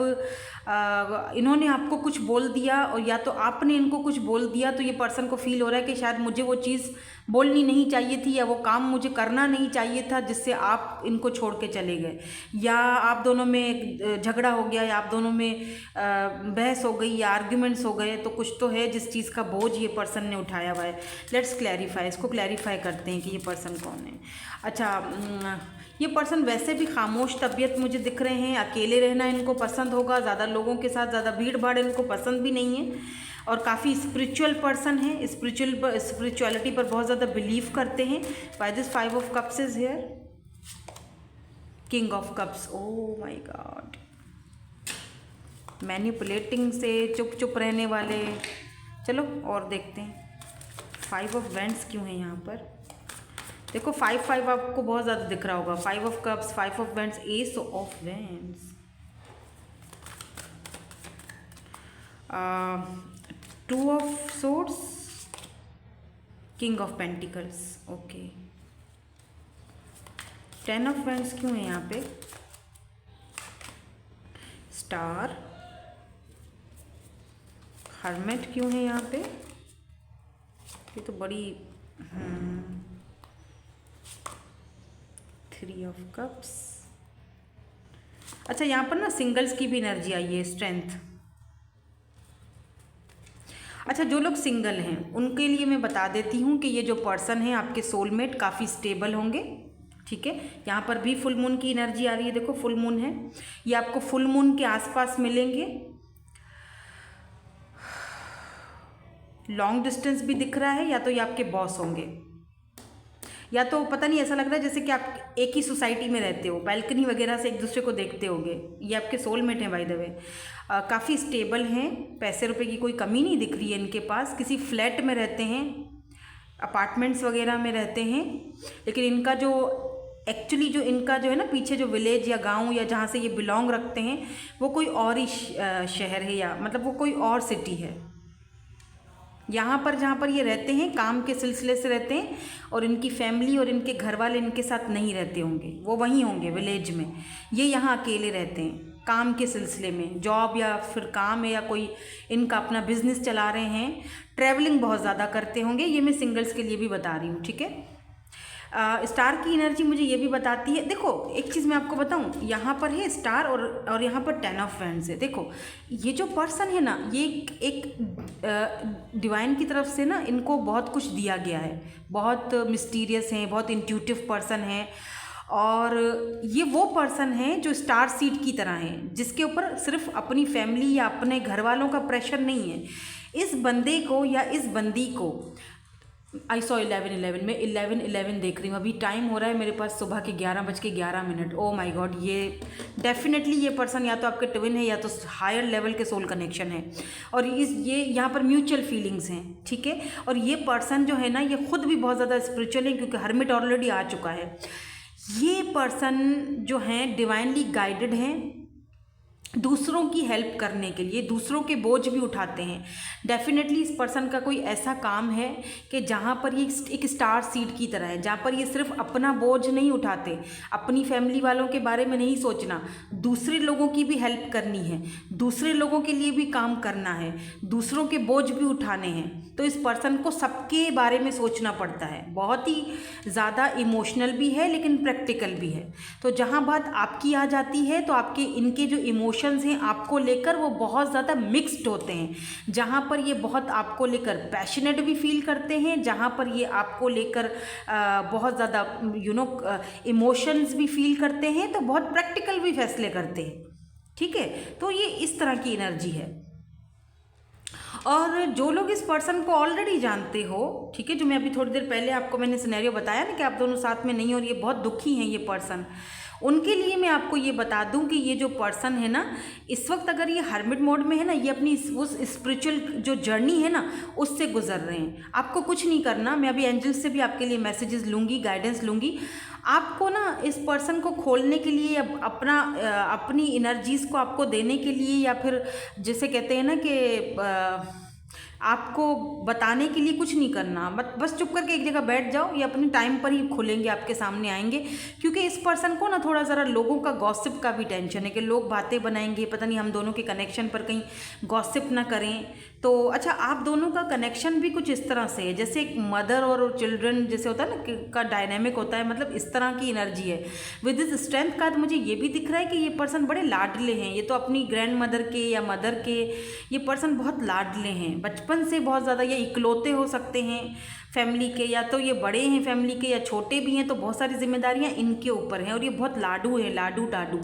इन्होंने आपको कुछ बोल दिया और या तो आपने इनको कुछ बोल दिया, तो ये पर्सन को फील हो रहा है कि शायद मुझे वो चीज़ बोलनी नहीं चाहिए थी, या वो काम मुझे करना नहीं चाहिए था जिससे आप इनको छोड़ के चले गए, या आप दोनों में झगड़ा हो गया, या आप दोनों में बहस हो गई, या आर्ग्यूमेंट्स हो गए, तो कुछ तो है जिस चीज़ का बोझ ये पर्सन ने उठाया हुआ है। लेट्स क्लैरिफाई, इसको क्लैरिफाई करते हैं कि ये पर्सन कौन है। अच्छा, ये पर्सन वैसे भी खामोश तबीयत मुझे दिख रहे हैं, अकेले रहना इनको पसंद होगा, ज़्यादा लोगों के साथ ज़्यादा भीड़ भाड़ इनको पसंद भी नहीं है, और काफ़ी स्पिरिचुअल पर्सन है, स्पिरिचुअलिटी पर बहुत ज़्यादा बिलीव करते हैं। By this 5 of cups is here, king of cups, oh my God, manipulating से चुप चुप रहने वाले। चलो और देखते हैं 5 ऑफ वैंड्स क्यों है यहाँ पर। देखो 5 आपको बहुत ज़्यादा दिख रहा होगा, 5 of cups, 5 of wands, S of wands, 2 of swords, king of pentacles. Okay, 10 of wands क्यों है यहाँ पे? स्टार, हर्मिट क्यों है यहाँ पे? ये तो बड़ी 3 ऑफ कप्स। अच्छा, यहाँ पर ना सिंगल्स की भी एनर्जी आई है, स्ट्रेंथ। अच्छा, जो लोग सिंगल हैं उनके लिए मैं बता देती हूँ कि ये जो पर्सन है आपके सोलमेट काफ़ी स्टेबल होंगे। ठीक है, यहाँ पर भी फुल मून की एनर्जी आ रही है, देखो फुल मून है, ये आपको फुल मून के आसपास मिलेंगे। लॉन्ग डिस्टेंस भी दिख रहा है, या तो ये आपके बॉस होंगे, या तो पता नहीं, ऐसा लग रहा है जैसे कि आप एक ही सोसाइटी में रहते हो, बैल्कनी वगैरह से एक दूसरे को देखते होगे। ये आपके सोलमेट हैं बाय द वे, काफ़ी स्टेबल हैं, पैसे रुपए की कोई कमी नहीं दिख रही है इनके पास। किसी फ्लैट में रहते हैं, अपार्टमेंट्स वगैरह में रहते हैं, लेकिन इनका जो एक्चुअली जो इनका जो है ना पीछे जो विलेज या गांव या जहाँ से ये बिलोंग रखते हैं वो कोई और ही शहर है, या मतलब वो कोई और सिटी है। यहाँ पर जहाँ पर ये रहते हैं काम के सिलसिले से रहते हैं, और इनकी फैमिली और इनके घर वाले इनके साथ नहीं रहते होंगे, वो वहीं होंगे विलेज में। ये यहाँ अकेले रहते हैं काम के सिलसिले में, जॉब या फिर काम है या कोई इनका अपना बिजनेस चला रहे हैं। ट्रैवलिंग बहुत ज़्यादा करते होंगे, ये मैं सिंगल्स के लिए भी बता रही हूँ। ठीक है, स्टार की एनर्जी मुझे ये भी बताती है। देखो एक चीज़ मैं आपको बताऊं, यहाँ पर है स्टार और यहाँ पर 10 ऑफ वैंड्स है। देखो ये जो पर्सन है ना, ये एक डिवाइन की तरफ से ना इनको बहुत कुछ दिया गया है, बहुत मिस्टीरियस हैं, बहुत इंट्यूटिव पर्सन है, और ये वो पर्सन है जो स्टार सीड की तरह है, जिसके ऊपर सिर्फ अपनी फैमिली या अपने घर वालों का प्रेशर नहीं है। इस बंदे को या इस बंदी को आई सॉ 11 में 11 देख रही हूँ, अभी टाइम हो रहा है मेरे पास सुबह के 11:11। ओ माय गॉड, ये डेफिनेटली ये पर्सन या तो आपके ट्विन है या तो हायर लेवल के सोल कनेक्शन है, और ये यहाँ पर म्यूचुअल फीलिंग्स हैं। ठीक है, और ये पर्सन जो है ना ये खुद भी बहुत ज़्यादा स्पिरिचुअल है, क्योंकि हर्मिट ऑलरेडी आ चुका है। ये पर्सन जो हैं डिवाइनली गाइडेड हैं, दूसरों की हेल्प करने के लिए दूसरों के बोझ भी उठाते हैं। डेफिनेटली इस पर्सन का कोई ऐसा काम है कि जहाँ पर ये एक स्टार सीड की तरह है, जहाँ पर ये सिर्फ अपना बोझ नहीं उठाते, अपनी फैमिली वालों के बारे में नहीं सोचना, दूसरे लोगों की भी हेल्प करनी है, दूसरे लोगों के लिए भी काम करना है, दूसरों के बोझ भी उठाने हैं। तो इस पर्सन को सबके बारे में सोचना पड़ता है, बहुत ही ज़्यादा इमोशनल भी है लेकिन प्रैक्टिकल भी है। तो जहाँ बात आपकी आ जाती है तो आपके इनके जो इमोशंस हैं आपको लेकर वो बहुत ज़्यादा मिक्स्ड होते हैं। जहाँ पर ये बहुत आपको लेकर पैशनेट भी फील करते हैं, जहाँ पर ये आपको लेकर बहुत ज़्यादा इमोशंस भी फील करते हैं, तो बहुत प्रैक्टिकल भी फैसले करते हैं। ठीक है, तो ये इस तरह की एनर्जी है। और जो लोग इस पर्सन को ऑलरेडी जानते हो, ठीक है, जो मैं अभी थोड़ी देर पहले आपको मैंने सिनेरियो बताया ना कि आप दोनों साथ में नहीं और ये बहुत दुखी हैं ये पर्सन, उनके लिए मैं आपको ये बता दूं कि ये जो पर्सन है ना इस वक्त अगर ये हर्मिट मोड में है ना, ये अपनी उस स्पिरिचुअल जो जर्नी है ना उससे गुजर रहे हैं। आपको कुछ नहीं करना, मैं अभी एंजल्स से भी आपके लिए मैसेजेस लूँगी, गाइडेंस लूँगी। आपको ना इस पर्सन को खोलने के लिए अपनी एनर्जीज़ को आपको देने के लिए, या फिर जैसे कहते हैं ना कि आपको बताने के लिए कुछ नहीं करना, बस चुप करके एक जगह बैठ जाओ, ये अपने टाइम पर ही खुलेंगे, आपके सामने आएंगे। क्योंकि इस पर्सन को ना थोड़ा ज़रा लोगों का गॉसिप का भी टेंशन है कि लोग बातें बनाएंगे, पता नहीं हम दोनों के कनेक्शन पर कहीं गॉसिप ना करें। तो अच्छा, आप दोनों का कनेक्शन भी कुछ इस तरह से है जैसे एक मदर और चिल्ड्रन जैसे होता है ना का डायनेमिक होता है, मतलब इस तरह की एनर्जी है। विद दिस स्ट्रेंथ कार्ड मुझे ये भी दिख रहा है कि ये पर्सन बड़े लाडले हैं। ये तो अपनी ग्रैंड मदर के या मदर के ये पर्सन बहुत लाडले हैं, बचपन से बहुत ज़्यादा। ये इकलौते हो सकते हैं फैमिली के, या तो ये बड़े हैं फैमिली के या छोटे भी हैं, तो बहुत सारी जिम्मेदारियां इनके ऊपर हैं। और ये बहुत लाडू है, लाडू टाडू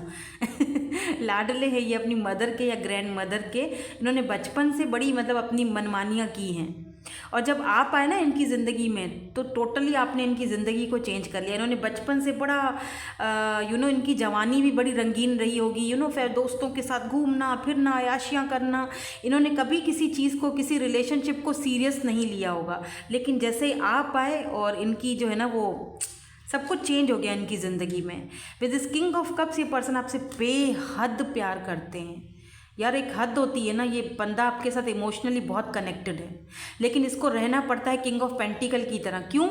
लाडले हैं ये अपनी मदर के या ग्रैंड मदर के। इन्होंने बचपन से बड़ी मतलब अपनी मनमानियाँ की हैं, और जब आप आए ना इनकी ज़िंदगी में तो टोटली आपने इनकी ज़िंदगी को चेंज कर लिया। इन्होंने बचपन से बड़ा इनकी जवानी भी बड़ी रंगीन रही होगी, फिर दोस्तों के साथ घूमना फिरना, अयाशियाँ करना। इन्होंने कभी किसी चीज़ को, किसी रिलेशनशिप को सीरियस नहीं लिया होगा। लेकिन जैसे आप आए और इनकी जो है ना वो सब कुछ चेंज हो गया इनकी ज़िंदगी में। With this king of cups ये पर्सन आपसे बेहद प्यार करते हैं यार। एक हद होती है ना, ये बंदा आपके साथ इमोशनली बहुत कनेक्टेड है, लेकिन इसको रहना पड़ता है किंग ऑफ पेंटिकल की तरह। क्यों?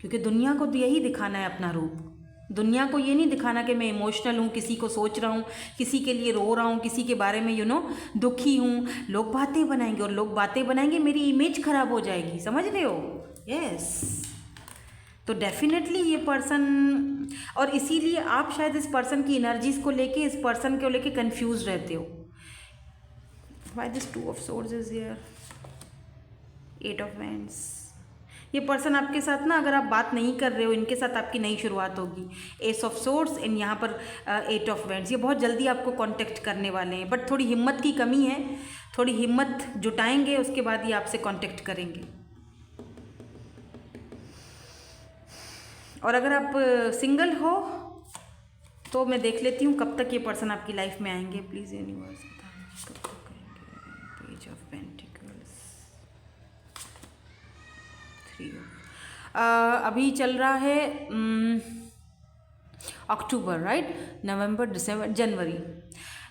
क्योंकि दुनिया को तो यही दिखाना है अपना रूप। दुनिया को ये नहीं दिखाना कि मैं इमोशनल हूँ, किसी को सोच रहा हूँ, किसी के लिए रो रहा हूँ, किसी के बारे में दुखी हूँ। लोग बातें बनाएंगे, और लोग बातें बनाएंगे, मेरी इमेज खराब हो जाएगी, समझ रहे हो? यस। तो डेफिनेटली ये पर्सन, और इसीलिए आप शायद इस पर्सन की एनर्जीज को लेके, इस पर्सन को लेके कंफ्यूज रहते हो। Why this 2 of swords is here, 8 of wands. ये पर्सन आपके साथ ना, अगर आप बात नहीं कर रहे हो, इनके साथ आपकी नई शुरुआत होगी। एस ऑफ सोर्ड्स एंड यहाँ पर 8 ऑफ वैंड्स। ये बहुत जल्दी आपको कांटेक्ट करने वाले हैं, बट थोड़ी हिम्मत की कमी है। थोड़ी हिम्मत जुटाएंगे, उसके बाद ये आपसे कांटेक्ट करेंगे। और अगर आप सिंगल हो तो मैं देख लेती हूँ कब तक ये पर्सन आपकी लाइफ में आएंगे। प्लीज़ यूनिवर्स कब तक आएंगे। पेज ऑफ पेंटिकल्स, 3 अभी चल रहा है अक्टूबर, राइट? नवंबर, दिसंबर,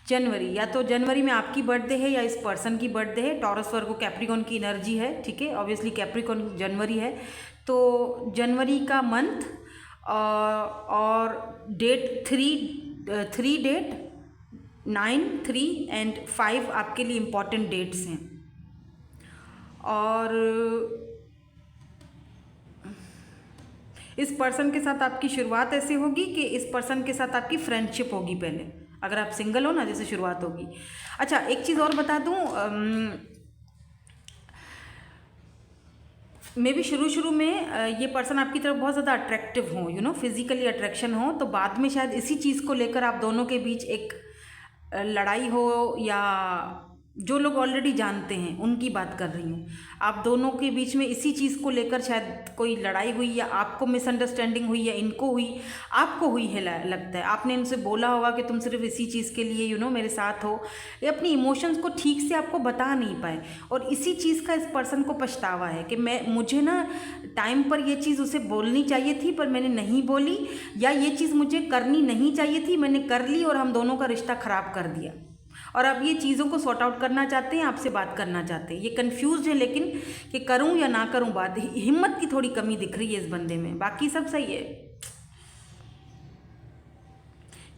जनवरी। या तो जनवरी में आपकी बर्थडे है या इस पर्सन की बर्थडे है। टॉरस, वर्गो, कैप्रिकॉर्न की एनर्जी है, ठीक है। ऑब्वियसली कैप्रिकॉर्न जनवरी है, तो जनवरी का मंथ और डेट 3 डेट 9, 3 एंड 5 आपके लिए इम्पॉर्टेंट डेट्स हैं। और इस पर्सन के साथ आपकी शुरुआत ऐसे होगी कि इस पर्सन के साथ आपकी फ्रेंडशिप होगी पहले, अगर आप सिंगल हो ना, जैसे शुरुआत होगी। अच्छा, एक चीज़ और बता दूं, मे भी शुरू में ये पर्सन आपकी तरफ बहुत ज़्यादा अट्रैक्टिव हो, फिजिकली अट्रैक्शन हो, तो बाद में शायद इसी चीज़ को लेकर आप दोनों के बीच एक लड़ाई हो, या जो लोग ऑलरेडी जानते हैं उनकी बात कर रही हूँ। आप दोनों के बीच में इसी चीज़ को लेकर शायद कोई लड़ाई हुई, या आपको मिसअंडरस्टैंडिंग हुई, या इनको हुई, आपको हुई है लगता है। आपने इनसे बोला होगा कि तुम सिर्फ इसी चीज़ के लिए मेरे साथ हो, या अपनी इमोशंस को ठीक से आपको बता नहीं पाए, और इसी चीज़ का इस पर्सन को पछतावा है कि मुझे ना टाइम पर ये चीज़ उसे बोलनी चाहिए थी पर मैंने नहीं बोली, या ये चीज़ मुझे करनी नहीं चाहिए थी, मैंने कर ली और हम दोनों का रिश्ता ख़राब कर दिया। और अब ये चीज़ों को सॉर्ट आउट करना चाहते हैं, आपसे बात करना चाहते हैं। ये कंफ्यूज है लेकिन कि करूं या ना करूं बात। हिम्मत की थोड़ी कमी दिख रही है इस बंदे में, बाकी सब सही है।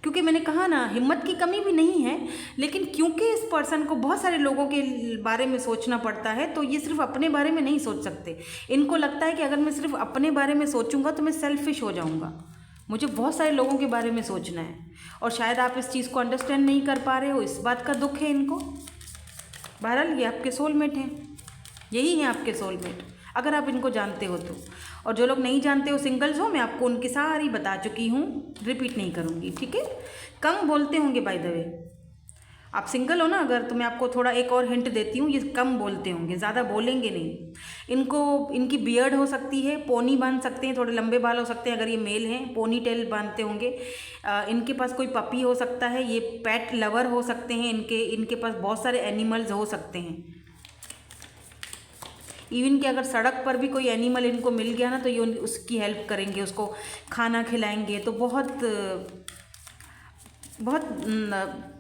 क्योंकि मैंने कहा ना, हिम्मत की कमी भी नहीं है, लेकिन क्योंकि इस पर्सन को बहुत सारे लोगों के बारे में सोचना पड़ता है, तो ये सिर्फ अपने बारे में नहीं सोच सकते। इनको लगता है कि अगर मैं सिर्फ अपने बारे में सोचूंगा तो मैं सेल्फिश हो जाऊंगा, मुझे बहुत सारे लोगों के बारे में सोचना है। और शायद आप इस चीज़ को अंडरस्टैंड नहीं कर पा रहे हो, इस बात का दुख है इनको। बहरहाल ये आपके सोलमेट हैं, यही हैं आपके सोलमेट, अगर आप इनको जानते हो तो। और जो लोग नहीं जानते हो, सिंगल्स हो, मैं आपको उनकी सारी बता चुकी हूँ, रिपीट नहीं करूँगी, ठीक है। कम बोलते होंगे बाय द वे, आप सिंगल हो ना अगर, तो मैं आपको थोड़ा एक और हिंट देती हूँ, ये कम बोलते होंगे, ज़्यादा बोलेंगे नहीं। इनकी बियर्ड हो सकती है, पोनी बांध सकते हैं, थोड़े लंबे बाल हो सकते हैं अगर ये मेल हैं, पोनी टेल बांधते होंगे। इनके पास कोई पपी हो सकता है, ये पेट लवर हो सकते हैं, इनके पास बहुत सारे एनिमल्स हो सकते हैं। इवन कि अगर सड़क पर भी कोई एनिमल इनको मिल गया ना, तो ये उसकी हेल्प करेंगे, उसको खाना खिलाएंगे। तो बहुत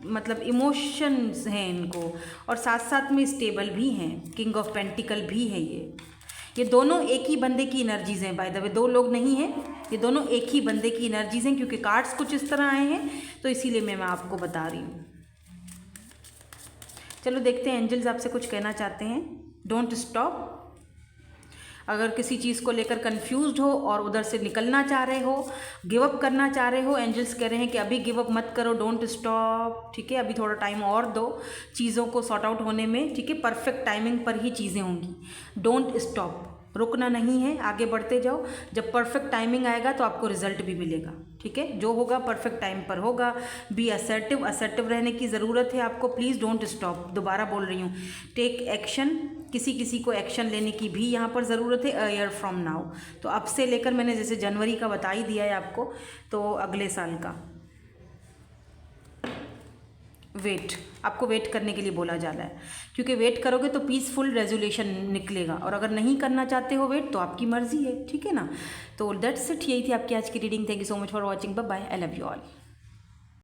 मतलब इमोशंस हैं इनको, और साथ साथ में स्टेबल भी हैं, किंग ऑफ पेंटिकल भी है ये दोनों एक ही बंदे की एनर्जीज हैं। बाय द वे, दो लोग नहीं हैं, ये दोनों एक ही बंदे की एनर्जीज हैं। क्योंकि कार्ड्स कुछ इस तरह आए हैं, तो इसीलिए मैं आपको बता रही हूँ। चलो देखते हैं, एंजल्स आपसे कुछ कहना चाहते हैं। Don't stop. अगर किसी चीज़ को लेकर कंफ्यूज्ड हो और उधर से निकलना चाह रहे हो, गिव अप करना चाह रहे हो, एंजल्स कह रहे हैं कि अभी गिव अप मत करो, डोंट स्टॉप, ठीक है। अभी थोड़ा टाइम और दो चीज़ों को सॉर्ट आउट होने में, ठीक है। परफेक्ट टाइमिंग पर ही चीज़ें होंगी, डोंट स्टॉप, रुकना नहीं है, आगे बढ़ते जाओ। जब परफेक्ट टाइमिंग आएगा तो आपको रिजल्ट भी मिलेगा, ठीक है। जो होगा परफेक्ट टाइम पर होगा। बी असर्टिव रहने की ज़रूरत है आपको, प्लीज़ डोंट स्टॉप। दोबारा बोल रही हूँ, टेक एक्शन। किसी को एक्शन लेने की भी यहाँ पर ज़रूरत है। अ ईयर फ्रॉम नाउ, तो अब से लेकर, मैंने जैसे जनवरी का बता ही दिया है आपको, तो अगले साल का वेट, आपको वेट करने के लिए बोला जा रहा है, क्योंकि वेट करोगे तो पीसफुल रेजोल्यूशन निकलेगा, और अगर नहीं करना चाहते हो वेट तो आपकी मर्ज़ी है, ठीक है ना। तो दैट्स इट, यही थी आपकी आज की रीडिंग। Thank you so much for watching, bye bye, I love you all.